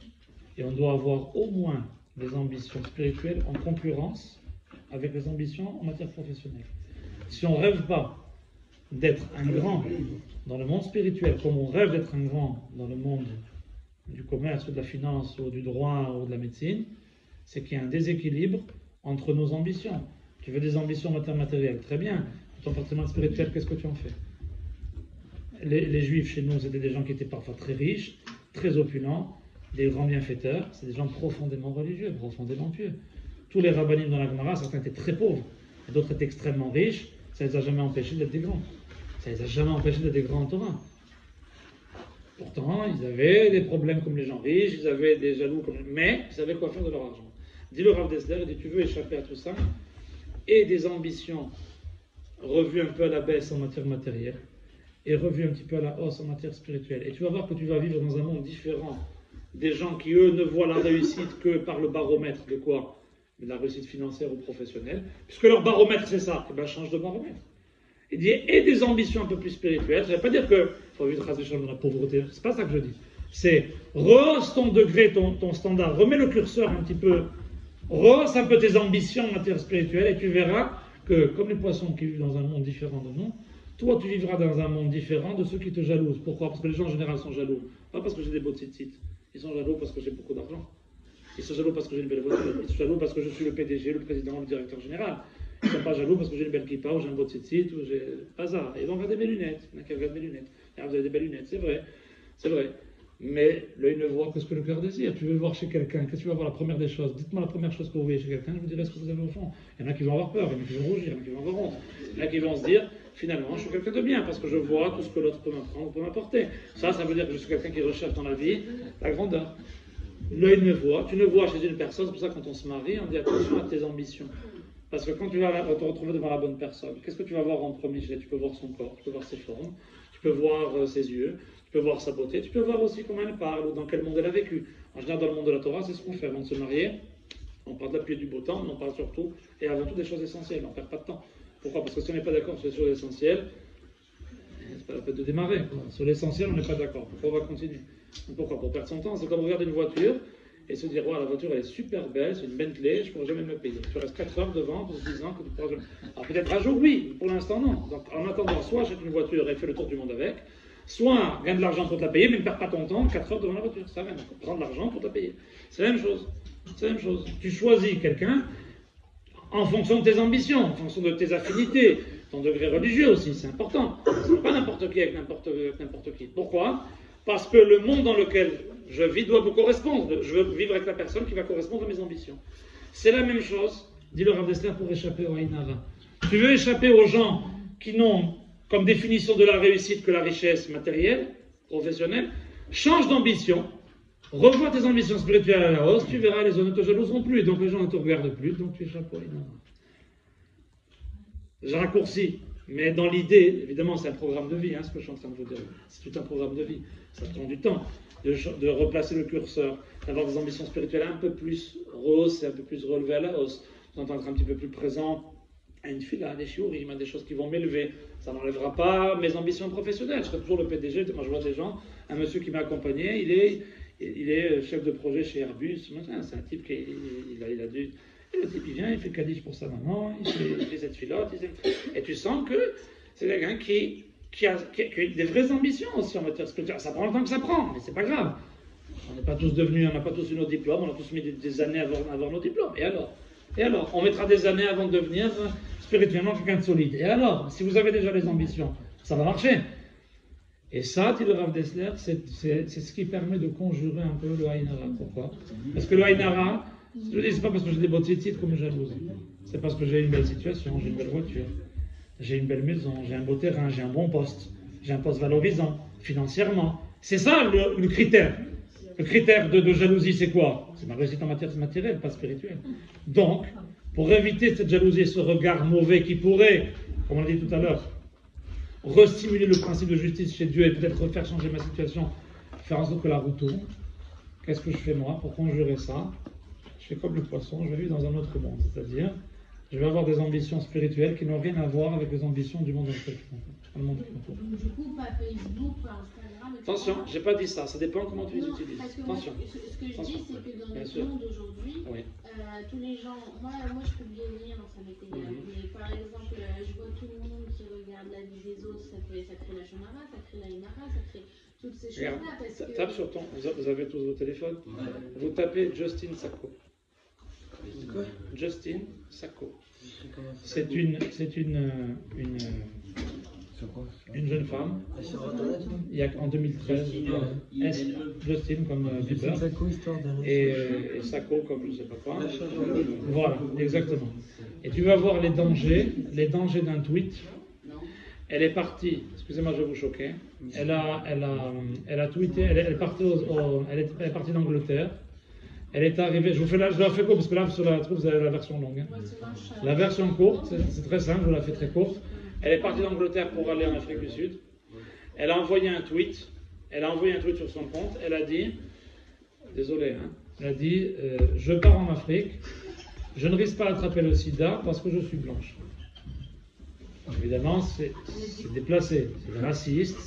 et on doit avoir au moins des ambitions spirituelles en concurrence avec les ambitions en matière professionnelle. Si on ne rêve pas d'être un grand dans le monde spirituel, comme on rêve d'être un grand dans le monde du commerce ou de la finance ou du droit ou de la médecine, c'est qu'il y a un déséquilibre entre nos ambitions. Tu veux des ambitions en matière matérielle, très bien. Ton patrimoine spirituel, qu'est-ce que tu en fais? Les juifs chez nous, c'était des gens qui étaient parfois très riches, très opulents, des grands bienfaiteurs, c'est des gens profondément religieux, profondément pieux. Tous les rabbinim dans la Gemara, certains étaient très pauvres, et d'autres étaient extrêmement riches, ça ne les a jamais empêchés d'être des grands. Ça ne les a jamais empêchés d'être des grands en Torah. Pourtant, ils avaient des problèmes comme les gens riches, ils avaient des jaloux, mais ils savaient quoi faire de leur argent. Dit le Rav Dessler, il dit, tu veux échapper à tout ça, et des ambitions revues un peu à la baisse en matière matérielle, et revues un petit peu à la hausse en matière spirituelle. Et tu vas voir que tu vas vivre dans un monde différent des gens qui, eux, ne voient la réussite que par le baromètre de quoi? De la réussite financière ou professionnelle. Puisque leur baromètre, c'est ça, et bien change de baromètre. Il dit, et des ambitions un peu plus spirituelles. Ça ne veut pas dire qu'il faut vivre dans la pauvreté, c'est pas ça que je dis. C'est rehausse ton degré, ton standard, remets le curseur un petit peu, rehausse un peu tes ambitions en matière spirituelle, et tu verras que, comme les poissons qui vivent dans un monde différent de nous, toi tu vivras dans un monde différent de ceux qui te jalousent. Pourquoi? Parce que les gens en général sont jaloux. Pas parce que j'ai des beaux tzitzit. Ils sont jaloux parce que j'ai beaucoup d'argent. Ils sont jaloux parce que j'ai une belle voiture. Ils sont jaloux parce que je suis le PDG, le président, le directeur général. Ils ne sont pas jaloux parce que j'ai une belle kippa ou j'ai un beau tzitzit ou j'ai pas ça. Ils vont regarder mes lunettes. Il y en a qui regardent mes lunettes. Alors, vous avez des belles lunettes, c'est vrai. C'est vrai. Mais l'œil ne voit que ce que le cœur désire. Tu veux le voir chez quelqu'un. Qu'est-ce que tu vas voir? La première des choses. Dites-moi la première chose que vous voyez chez quelqu'un. Je vous dirai ce que vous avez au fond. Il y en a qui vont avoir peur. Il y en a qui vont rougir. Il y en a qui vont avoir honte. Il y en a qui vont se dire, finalement, je suis quelqu'un de bien parce que je vois tout ce que l'autre peut m'apprendre, peut m'apporter. Ça veut dire que je suis quelqu'un qui recherche dans la vie la grandeur. L'œil ne voit. Tu ne vois chez une personne. C'est pour ça que quand on se marie, on dit attention à tes ambitions. Parce que quand tu vas te retrouver devant la bonne personne, qu'est-ce que tu vas voir en premier? Tu peux voir son corps, tu peux voir ses formes, tu peux voir ses yeux, tu peux voir sa beauté, tu peux voir aussi comment elle parle ou dans quel monde elle a vécu. En général, dans le monde de la Torah, c'est ce qu'on fait avant de se marier. On parle de la pluie et du beau temps, mais on parle surtout et avant tout des choses essentielles. On ne perd pas de temps. Pourquoi? Parce que si on n'est pas d'accord sur les choses essentielles, c'est pas la peine de démarrer. Sur l'essentiel, on n'est pas d'accord. Pourquoi on va continuer? Pourquoi? Pour perdre son temps. C'est comme regarder une voiture et se dire, ouais, la voiture elle est super belle, c'est une Bentley, je ne pourrai jamais me payer. Tu restes 4 heures devant pour se disant que tu ne pourras jamais. Alors peut-être un jour, oui, pour l'instant, non. Donc en attendant, soit achète une voiture et fais le tour du monde avec, soit gagne de l'argent pour te la payer, mais ne perds pas ton temps 4 heures devant la voiture. Ça va, donc prends de l'argent pour te la payer. C'est la même chose. C'est la même chose. Tu choisis quelqu'un en fonction de tes ambitions, en fonction de tes affinités, ton degré religieux aussi, c'est important. C'est pas n'importe qui avec n'importe qui. Pourquoi? Parce que le monde dans lequel je vis doit me correspondre. Je veux vivre avec la personne qui va correspondre à mes ambitions. C'est la même chose, dit le Rav Dessler, pour échapper au Aïnara. Tu veux échapper aux gens qui n'ont comme définition de la réussite que la richesse matérielle, professionnelle, change d'ambition, revois tes ambitions spirituelles à la hausse, tu verras, les gens ne te jalouseront plus, donc les gens ne te regardent plus, donc tu échappes au Aïnara. J'ai raccourci. Mais dans l'idée, évidemment, c'est un programme de vie, ce que je suis en train de vous dire. C'est tout un programme de vie. Ça prend du temps de replacer le curseur, d'avoir des ambitions spirituelles un peu plus rehaussées, un peu plus relevées à la hausse, d'entendre un petit peu plus présent à une fila, à des shiurim, à des choses qui vont m'élever. Ça n'enlèvera pas mes ambitions professionnelles. Je serai toujours le PDG. Moi, je vois des gens, un monsieur qui m'a accompagné, il est chef de projet chez Airbus. C'est un type qui il a dû... Et le type, il vient, il fait Kaddish pour sa maman, il fait cette filote, et tu sens que c'est quelqu'un qui a des vraies ambitions aussi en matière spirituelle. Ça prend le temps que ça prend, mais c'est pas grave. On n'est pas tous devenus, on n'a pas tous eu nos diplômes, on a tous mis des années à avoir nos diplômes. Et alors, on mettra des années avant de devenir spirituellement quelqu'un de solide. Et alors, si vous avez déjà les ambitions, ça va marcher. Et ça, dit le Rav Dessler, c'est ce qui permet de conjurer un peu le Aïnara. Pourquoi? Parce que le Aïnara, je dis, c'est pas parce que j'ai des beaux titres comme jalouse. C'est parce que j'ai une belle situation, j'ai une belle voiture, j'ai une belle maison, j'ai un beau terrain, j'ai un bon poste, j'ai un poste valorisant, financièrement. C'est ça le critère. Le critère de jalousie, c'est quoi? C'est ma réussite en matière matérielle, pas spirituelle. Donc, pour éviter cette jalousie, ce regard mauvais qui pourrait, comme on l'a dit tout à l'heure, restimuler le principe de justice chez Dieu et peut-être refaire changer ma situation, faire en sorte que la roue tourne, Qu'est-ce que je fais moi pour conjurer ça? Je fais comme le poisson, je vais vivre dans un autre monde, c'est-à-dire, je vais avoir des ambitions spirituelles qui n'ont rien à voir avec les ambitions du monde dans lequel je me trouve. Donc, du coup, pas Facebook, pas Instagram, etc. Attention, j'ai pas dit ça dépend comment tu les Non, utilises. parce que Attention. moi, ce que je dis, c'est que dans Bien notre sûr. monde d'aujourd'hui, Oui. tous les gens, moi je peux bien lire dans sa météo, mais par exemple, je vois tout le monde qui regarde la vie des autres, ça crée la Shonara, ça crée la Imara, ça crée toutes ces Regarde, choses-là. Parce que... tape sur ton, vous avez tous vos téléphones, vous tapez Justine Sacco. Quoi? Justine Sacco. C'est C'est une jeune femme, sur Internet? il y a en 2013, Justine comme Bieber, et Sacco comme je ne sais pas quoi. Voilà, exactement. Et tu vas voir les dangers d'un tweet. Elle est partie, excusez-moi, je vais vous choquer. Elle a tweeté, elle est partie d'Angleterre. Elle est arrivée, je la fais courte parce que là sur la troupe vous avez la version longue. Hein. La version courte, c'est très simple, je la fais très courte. Elle est partie d'Angleterre pour aller en Afrique du Sud. Elle a envoyé un tweet. Sur son compte. Elle a dit, désolé, hein, elle a dit, je pars en Afrique. Je ne risque pas d'attraper le sida parce que je suis blanche. Évidemment, c'est déplacé, c'est raciste,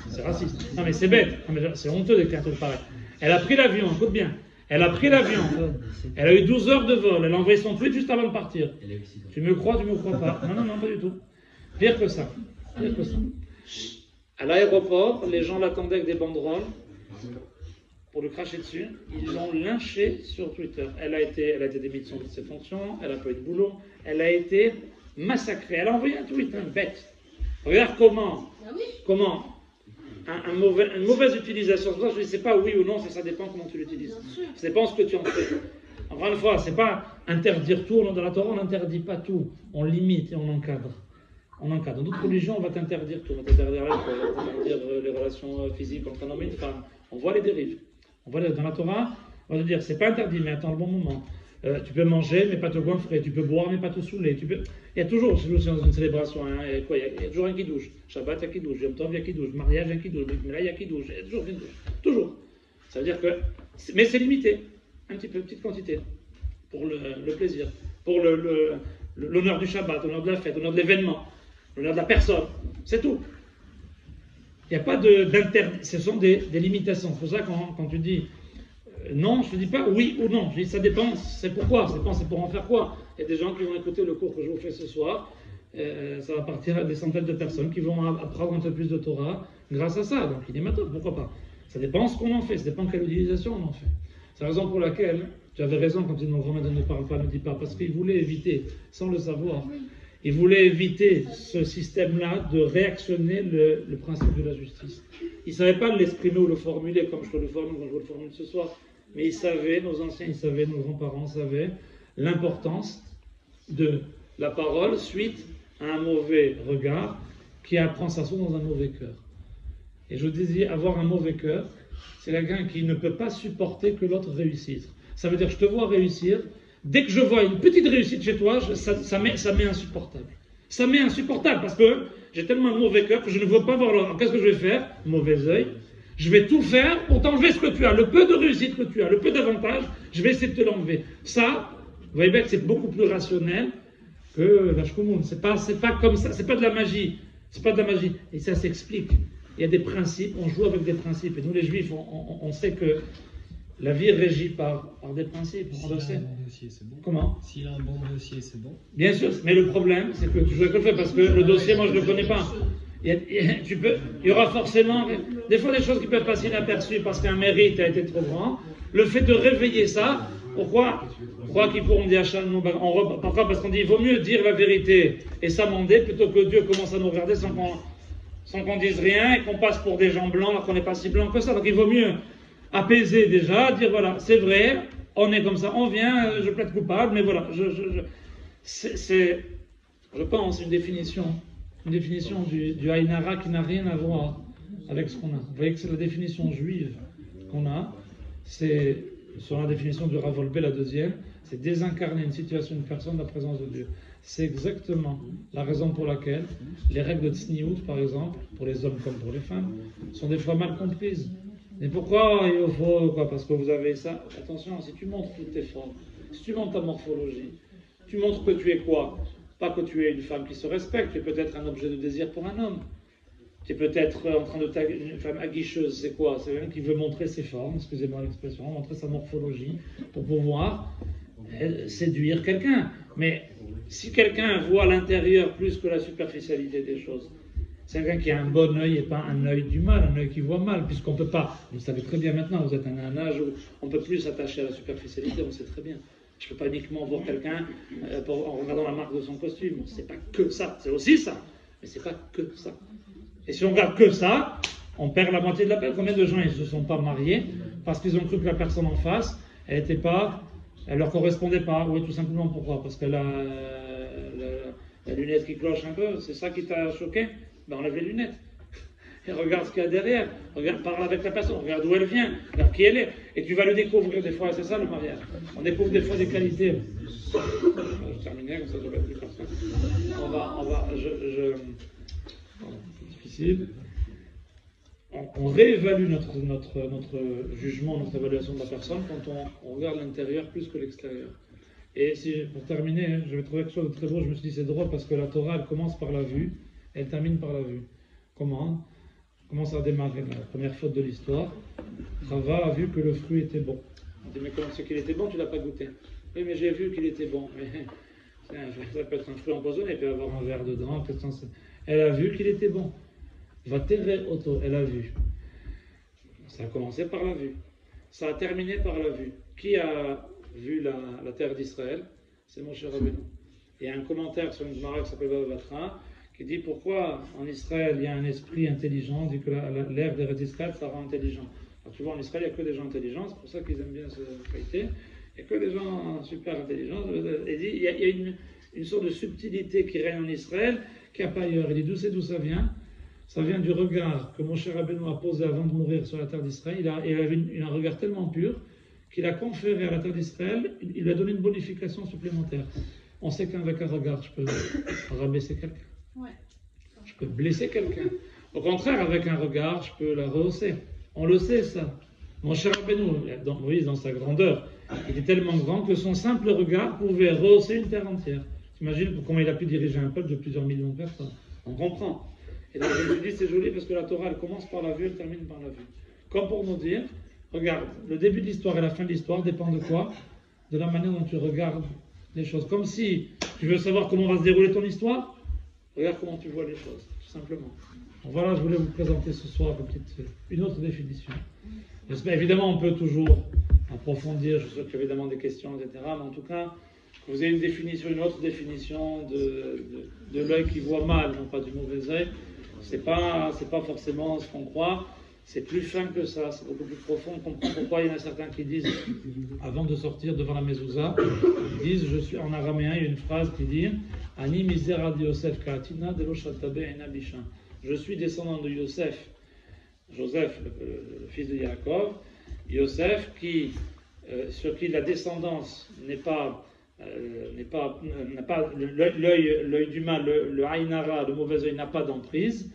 c'est raciste. Non mais c'est bête, c'est honteux d'écrire un truc pareil. Elle a pris l'avion, écoute bien. Elle a pris l'avion. Elle a eu 12 heures de vol. Elle a envoyé son tweet juste avant de partir. Tu me crois pas. Non, pas du tout. Pire que ça. À l'aéroport, les gens l'attendaient avec des banderoles pour le cracher dessus. Ils l'ont lynchée sur Twitter. Elle a été démise de ses fonctions. Elle n'a pas eu de boulot. Elle a été massacrée. Elle a envoyé un tweet, bête. Regarde comment. Une mauvaise utilisation. C'est pour ça que je ne sais pas oui ou non, ça dépend comment tu l'utilises. Ça dépend ce que tu en fais. Encore une fois, c'est pas interdire tout. Dans la Torah, on n'interdit pas tout. On limite et on encadre. Dans d'autres religions, on va t'interdire tout. On va t'interdire l'alcool, on va t'interdire les relations physiques entre un homme et une femme. On voit les dérives. Dans la Torah, on va te dire, c'est pas interdit, mais attends le bon moment. Tu peux manger, mais pas te goinfrer. Tu peux boire, mais pas te saouler. Il y a toujours, c'est dans une célébration, hein, il y a toujours un kidouche. Shabbat, il y a kidouche. Yom Tov, il y a kidouche. Mariage, il y a kidouche. Mikmela, il y a kidouche. Il y a toujours kidouche. Toujours. Ça veut dire que... Mais c'est limité. Un petit peu, petite quantité. Pour le plaisir. Pour l'honneur du Shabbat, l'honneur de la fête, l'honneur de l'événement, l'honneur de la personne. C'est tout. Il n'y a pas d'interdit. Ce sont des limitations. C'est pour ça quand tu dis... non, je ne dis pas oui ou non. Je dis ça dépend, c'est pourquoi. C'est pour en faire quoi. Il y a des gens qui vont écouter le cours que je vous fais ce soir. Ça va partir à des centaines de personnes qui vont apprendre un peu plus de Torah grâce à ça. Donc, il est maintenant, pourquoi pas. Ça dépend ce qu'on en fait, ça dépend quelle utilisation on en fait. C'est la raison pour laquelle, tu avais raison quand nos grands-mères ne parlent pas, ne dit pas, parce qu'ils voulaient éviter, sans le savoir, ils voulaient éviter ce système-là de réactionner le principe de la justice. Ils ne savaient pas l'exprimer ou le formuler comme je te le formule quand je vous le formule ce soir. Mais ils savaient, nos anciens, ils savaient, nos grands-parents savaient l'importance de la parole suite à un mauvais regard qui apprend sa source dans un mauvais cœur. Et je vous disais, avoir un mauvais cœur, c'est quelqu'un qui ne peut pas supporter que l'autre réussisse. Ça veut dire, je te vois réussir, dès que je vois une petite réussite chez toi, ça m'est insupportable. Ça m'est insupportable parce que j'ai tellement un mauvais cœur que je ne veux pas voir l'autre. Alors qu'est-ce que je vais faire? Mauvais œil. Je vais tout faire pour t'enlever ce que tu as, le peu de réussite que tu as, le peu d'avantage, je vais essayer de te l'enlever. Ça, vous voyez bien que c'est beaucoup plus rationnel que la shkoumoun. C'est pas comme ça, c'est pas de la magie. C'est pas de la magie. Et ça s'explique. Il y a des principes, on joue avec des principes. Et nous les juifs, on sait que la vie est régie par des principes. S'il a un bon dossier, c'est bon. Comment? S'il a un bon dossier, c'est bon. Bien sûr, mais le problème, c'est que tu joues avec le fait, parce que le dossier, moi je ne le connais pas. Il y aura forcément des fois des choses qui peuvent passer inaperçues parce qu'un mérite a été trop grand. Le fait de réveiller ça, pourquoi qu'ils pourront dire pourquoi? Parce qu'on dit il vaut mieux dire la vérité et s'amender plutôt que Dieu commence à nous regarder sans qu'on dise rien et qu'on passe pour des gens blancs alors qu'on n'est pas si blanc que ça. Donc il vaut mieux apaiser déjà, dire voilà, c'est vrai, on est comme ça, on vient, je plaide coupable, mais voilà, c'est, je pense, une définition du Aïnara qui n'a rien à voir avec ce qu'on a. Vous voyez que c'est la définition juive qu'on a, c'est, sur la définition du Rav Wolbe, la deuxième, c'est désincarner une situation, une personne, la présence de Dieu. C'est exactement la raison pour laquelle les règles de Tzniout, par exemple, pour les hommes comme pour les femmes, sont des fois mal comprises. Et pourquoi il faut quoi? Parce que vous avez ça. Attention, si tu montres toutes tes formes, si tu montres ta morphologie, tu montres que tu es quoi? Pas que tu es une femme qui se respecte, tu es peut-être un objet de désir pour un homme. Tu es peut-être en train de une femme aguicheuse, c'est quoi? C'est quelqu'un qui veut montrer ses formes, excusez-moi l'expression, montrer sa morphologie pour pouvoir séduire quelqu'un. Mais si quelqu'un voit l'intérieur plus que la superficialité des choses, c'est quelqu'un qui a un bon œil et pas un œil du mal, un œil qui voit mal, puisqu'on ne peut pas, vous le savez très bien maintenant, vous êtes à un âge où on ne peut plus s'attacher à la superficialité, on sait très bien. Je ne peux pas uniquement voir quelqu'un en regardant la marque de son costume, c'est pas que ça, c'est aussi ça, mais c'est pas que ça. Et si on regarde que ça, on perd la moitié de la peine. Combien de gens ils ne se sont pas mariés parce qu'ils ont cru que la personne en face, elle leur correspondait pas. Oui, tout simplement pourquoi? Parce qu'elle a la lunette qui cloche un peu. C'est ça qui t'a choqué? Ben enlève les lunettes. Et regarde ce qu'il y a derrière. Parle avec la personne. Regarde d'où elle vient. Regarde qui elle est. Et tu vas le découvrir des fois. C'est ça le mariage. On découvre des fois des qualités. Je terminais comme ça, je vais être plus comme ça. C'est difficile. On réévalue notre jugement, notre évaluation de la personne quand on regarde l'intérieur plus que l'extérieur. Et pour terminer, je vais trouver quelque chose de très beau. Je me suis dit c'est drôle parce que la Torah, elle commence par la vue, et elle termine par la vue. Comment ça a démarré? La première faute de l'histoire. Chava a vu que le fruit était bon. On dit mais comment c'est qu'il était bon? Tu l'as pas goûté? Oui, mais j'ai vu qu'il était bon. Mais ça peut être un fruit empoisonné, il peut y avoir un verre dedans. Elle a vu qu'il était bon. Elle a vu. Ça a commencé par la vue. Ça a terminé par la vue. Qui a vu la terre d'Israël? C'est Moshe Rabbeinu. Il y a un commentaire sur une Gemara qui s'appelle Bava Batra qui dit pourquoi en Israël il y a un esprit intelligent, dit que l'air d'Eretz Israël ça rend intelligent. Alors tu vois, en Israël il n'y a que des gens intelligents, c'est pour ça qu'ils aiment bien cette qualité. Il n'y a que des gens super intelligents. Il dit il y a une sorte de subtilité qui règne en Israël qu'il n'y a pas ailleurs. Il dit d'où ça vient? Ça vient du regard que Moshe Rabbeinu a posé avant de mourir sur la terre d'Israël. Il avait un regard tellement pur qu'il a conféré à la terre d'Israël, il lui a donné une bonification supplémentaire. On sait qu'avec un regard, je peux rabaisser quelqu'un. Ouais. Je peux blesser quelqu'un. Au contraire, avec un regard, je peux la rehausser. On le sait, ça. Moshe Rabbeinu, Moïse, dans sa grandeur, il est tellement grand que son simple regard pouvait rehausser une terre entière. T'imagines comment il a pu diriger un peuple de plusieurs millions de personnes. On comprend. Et donc je me dis c'est joli parce que la Torah elle commence par la vue, elle termine par la vue. Comme pour nous dire, regarde, le début de l'histoire et la fin de l'histoire dépend de quoi? De la manière dont tu regardes les choses. Comme si tu veux savoir comment va se dérouler ton histoire, regarde comment tu vois les choses, tout simplement. Donc voilà, je voulais vous présenter ce soir une autre définition. J'espère, évidemment, on peut toujours approfondir, je souhaite évidemment des questions, etc. Mais en tout cas, que vous ayez une autre définition de l'œil qui voit mal, non pas du mauvais œil. C'est pas forcément ce qu'on croit, c'est plus fin que ça, c'est beaucoup plus profond. On comprend pourquoi il y en a certains qui disent, avant de sortir devant la mezouza, ils disent, en araméen, il y a une phrase qui dit Ani misera de Yosef ka'atina de lo shaltabe ena bishan. Je suis descendant de Yosef, Joseph, le fils de Yaakov, Yosef, sur qui la descendance n'a pas l'œil du mal, le Aïnara, le mauvais œil n'a pas d'emprise.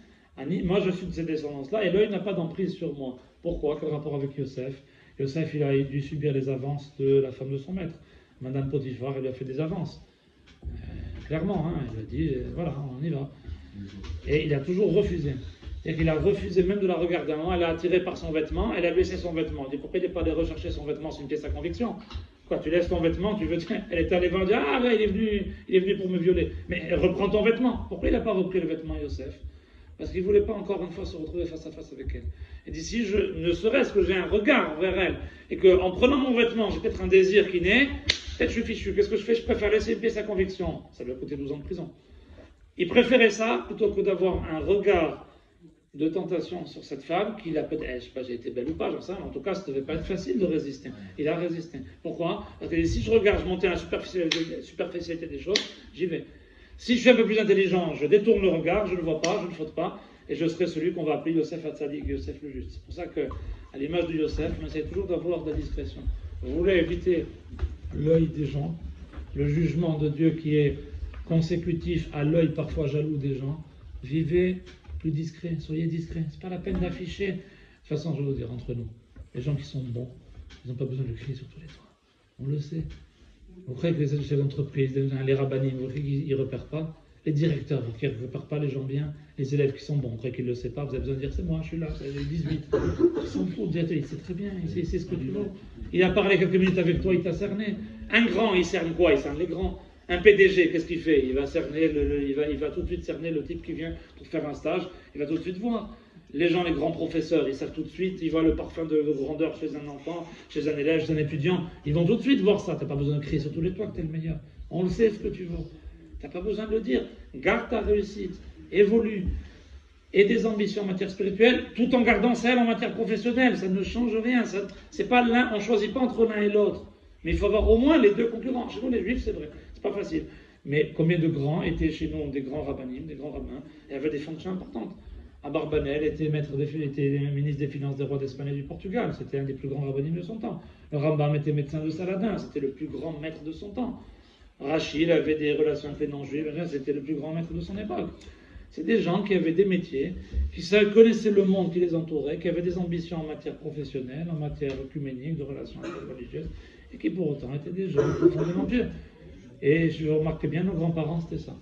Moi je suis de ces descendances-là et l'œil n'a pas d'emprise sur moi. Pourquoi? Quel rapport avec Yosef? Yosef il a dû subir les avances de la femme de son maître. Madame Potiphar, elle lui a fait des avances. Clairement, hein, il a dit voilà, on y va. Et il a toujours refusé. C'est-à-dire qu'il a refusé même de la regarder. Elle l'a attiré par son vêtement, elle a baissé son vêtement. Il dit pourquoi il n'est pas allé rechercher son vêtement? C'est une pièce à conviction. Quoi, tu laisses ton vêtement, elle est allée voir, dire ah ouais, il est venu pour me violer. Mais reprends ton vêtement. Pourquoi il n'a pas repris le vêtement, Yosef? Parce qu'il ne voulait pas encore une fois se retrouver face à face avec elle. Et dit si ne serait-ce que j'ai un regard vers elle, et qu'en prenant mon vêtement, j'ai peut-être un désir qui naît, peut-être je suis fichu. Qu'est-ce que je fais? Je préfère laisser une pièce à conviction. Ça lui a coûté 12 ans de prison. Il préférait ça plutôt que d'avoir un regard de tentation sur cette femme qu'il a peut-être, je ne sais pas, j'ai été belle ou pas, j'en sais rien, en tout cas, ça ne devait pas être facile de résister. Il a résisté. Pourquoi? Parce que si je regarde, je monte à la superficialité des choses, j'y vais. Si je suis un peu plus intelligent, je détourne le regard, je ne vois pas, je ne faute pas, et je serai celui qu'on va appeler Yosef Hatzadik, Yosef le juste. C'est pour ça qu'à l'image de Yosef, on essaie toujours d'avoir de la discrétion. Vous voulez éviter l'œil des gens, le jugement de Dieu qui est consécutif à l'œil parfois jaloux des gens, vivez plus discret, soyez discret. C'est pas la peine d'afficher toute façon, je vais vous dire, entre nous, les gens qui sont bons, ils n'ont pas besoin de crier sur tous les toits. On le sait. Vous croyez que les chefs d'entreprise, les rabbinim, vous croyez qu'ils ne repèrent pas? Les directeurs, vous croyez qu'ils ne repèrent pas les gens bien? Les élèves qui sont bons, vous croyez qu'ils ne le savent pas? Vous avez besoin de dire, c'est moi, je suis là, j'ai 18. Ils s'en foutent, le directeur, il sait très bien, il sait ce que tu veux. Il a parlé quelques minutes avec toi, il t'a cerné. Un grand, il cerne quoi? Il cerne les grands. Un PDG, qu'est-ce qu'il fait? Il va cerner, il va tout de suite cerner le type qui vient pour faire un stage, il va tout de suite voir. Les gens, les grands professeurs, ils savent tout de suite, ils voient le parfum de grandeur chez un enfant, chez un élève, chez un étudiant, ils vont tout de suite voir ça. Tu n'as pas besoin de crier sur tous les toits que tu es le meilleur. On le sait ce que tu veux. Tu n'as pas besoin de le dire. Garde ta réussite, évolue, et des ambitions en matière spirituelle, tout en gardant celle en matière professionnelle. Ça ne change rien. C'est pas l'un, on ne choisit pas entre l'un et l'autre. Mais il faut avoir au moins les deux concurrents. Chez nous, les juifs, c'est vrai, c'est pas facile. Mais combien de grands étaient chez nous des grands rabbinim, des grands rabbins, et avaient des fonctions importantes. Abarbanel était ministre des Finances des rois d'Espagne et du Portugal, c'était un des plus grands rabbinim de son temps. Le Rambam était médecin de Saladin, c'était le plus grand maître de son temps. Rachid avait des relations avec les non-juifs, c'était le plus grand maître de son époque. C'est des gens qui avaient des métiers, qui connaissaient le monde qui les entourait, qui avaient des ambitions en matière professionnelle, en matière œcuménique, de relations religieuses, et qui pour autant étaient des gens profondément pieux. Et je remarquais bien, nos grands-parents, c'était ça.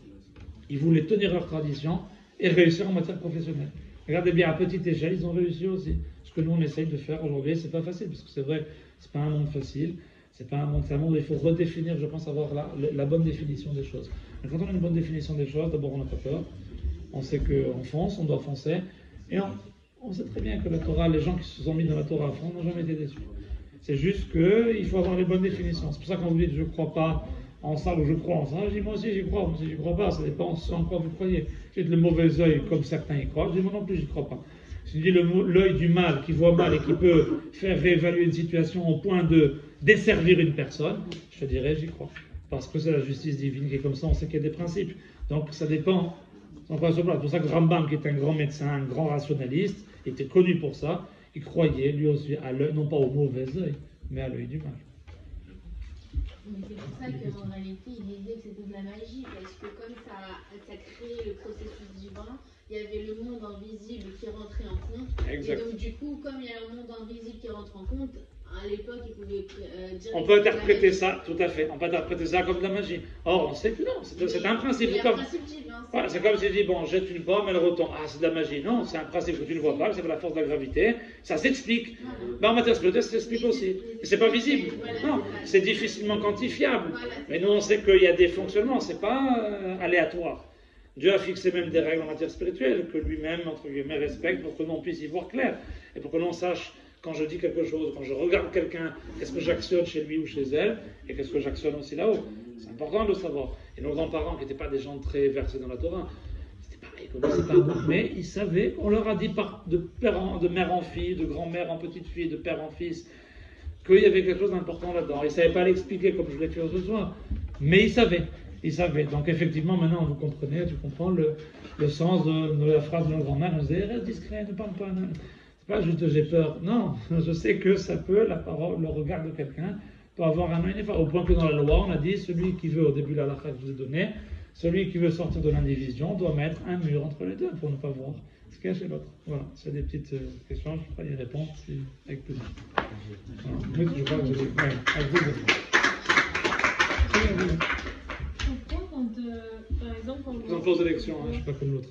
Ils voulaient tenir leur tradition et réussir en matière professionnelle. Regardez bien, à petite échelle, ils ont réussi aussi. Ce que nous, on essaye de faire aujourd'hui, c'est pas facile, parce que c'est vrai, c'est pas un monde facile, c'est un monde où il faut redéfinir, je pense, avoir la bonne définition des choses. Mais quand on a une bonne définition des choses, d'abord, on n'a pas peur. On sait qu'on fonce, on doit foncer, et on sait très bien que la Torah, les gens qui se sont mis dans la Torah à fond n'ont jamais été déçus. C'est juste qu'il faut avoir les bonnes définitions. C'est pour ça que quand vous dites « je ne crois pas en ça » ou « je crois en ça », je dis « moi aussi j'y crois, moi aussi j'y crois pas », ça dépend en quoi vous croyez. J'ai le mauvais œil comme certains y croient, je dis « moi non plus j'y crois pas ». Si je dis l'œil du mal, qui voit mal et qui peut faire réévaluer une situation au point de desservir une personne, je te dirais j'y crois. Parce que c'est la justice divine qui est comme ça, on sait qu'il y a des principes. Donc ça dépend. C'est pour ça que Rambam, qui est un grand médecin, un grand rationaliste, était connu pour ça. Il croyait, lui aussi, à l'œil, non pas au mauvais œil, mais à l'œil du mal. Mais c'est pour ça qu'en réalité, il disait que c'était de la magie, parce que comme ça créait le processus divin, il y avait le monde invisible qui rentrait en compte. Exact. Et donc du coup, comme il y a un monde invisible qui rentre en compte, à l'époque, il pouvait dire... On peut interpréter ça, tout à fait. On peut interpréter ça comme de la magie. Or, on sait que non, c'est un principe. C'est comme, c'est comme si je dis, bon, jette une pomme, elle retombe. Ah, c'est de la magie. Non, c'est un principe que tu ne vois pas, c'est la force de la gravité. Ça s'explique. Mais en matière spirituelle, ça s'explique aussi. Et c'est pas visible. Non, c'est difficilement quantifiable. Mais nous, on sait qu'il y a des fonctionnements, c'est pas aléatoire. Dieu a fixé même des règles en matière spirituelle que lui-même, entre guillemets, respecte pour que l'on puisse y voir clair. Et pour que l'on sache... Quand je dis quelque chose, quand je regarde quelqu'un, qu'est-ce que j'actionne chez lui ou chez elle, et qu'est-ce que j'actionne aussi là-haut. C'est important de le savoir. Et nos grands-parents, qui n'étaient pas des gens très versés dans la Torah, c'était pareil, ils connaissaient pas beaucoup, mais ils savaient, on leur a dit de mère en fille, de grand-mère en petite-fille, de père en fils, qu'il y avait quelque chose d'important là-dedans. Ils ne savaient pas l'expliquer comme je l'ai fait ce soir, mais ils savaient. Ils savaient. Donc effectivement, maintenant, vous comprenez, tu comprends le sens de la phrase de notre grand-mère. On disait, reste discret, ne parle pas. Pas juste j'ai peur, non, je sais que ça peut, la parole, le regard de quelqu'un peut avoir un œil, au point que dans la loi on a dit, celui qui veut, au début de la halakha que je vous ai donné, celui qui veut sortir de l'indivision doit mettre un mur entre les deux pour ne pas voir ce qu'il y a chez l'autre. Voilà, c'est des petites questions, je ferai y répondre avec plaisir. Voilà. Oui, je crois que je vais... avec plaisir. Pourquoi quand, par exemple, quand Ils ont posé l'élection, je ne suis pas comme l'autre.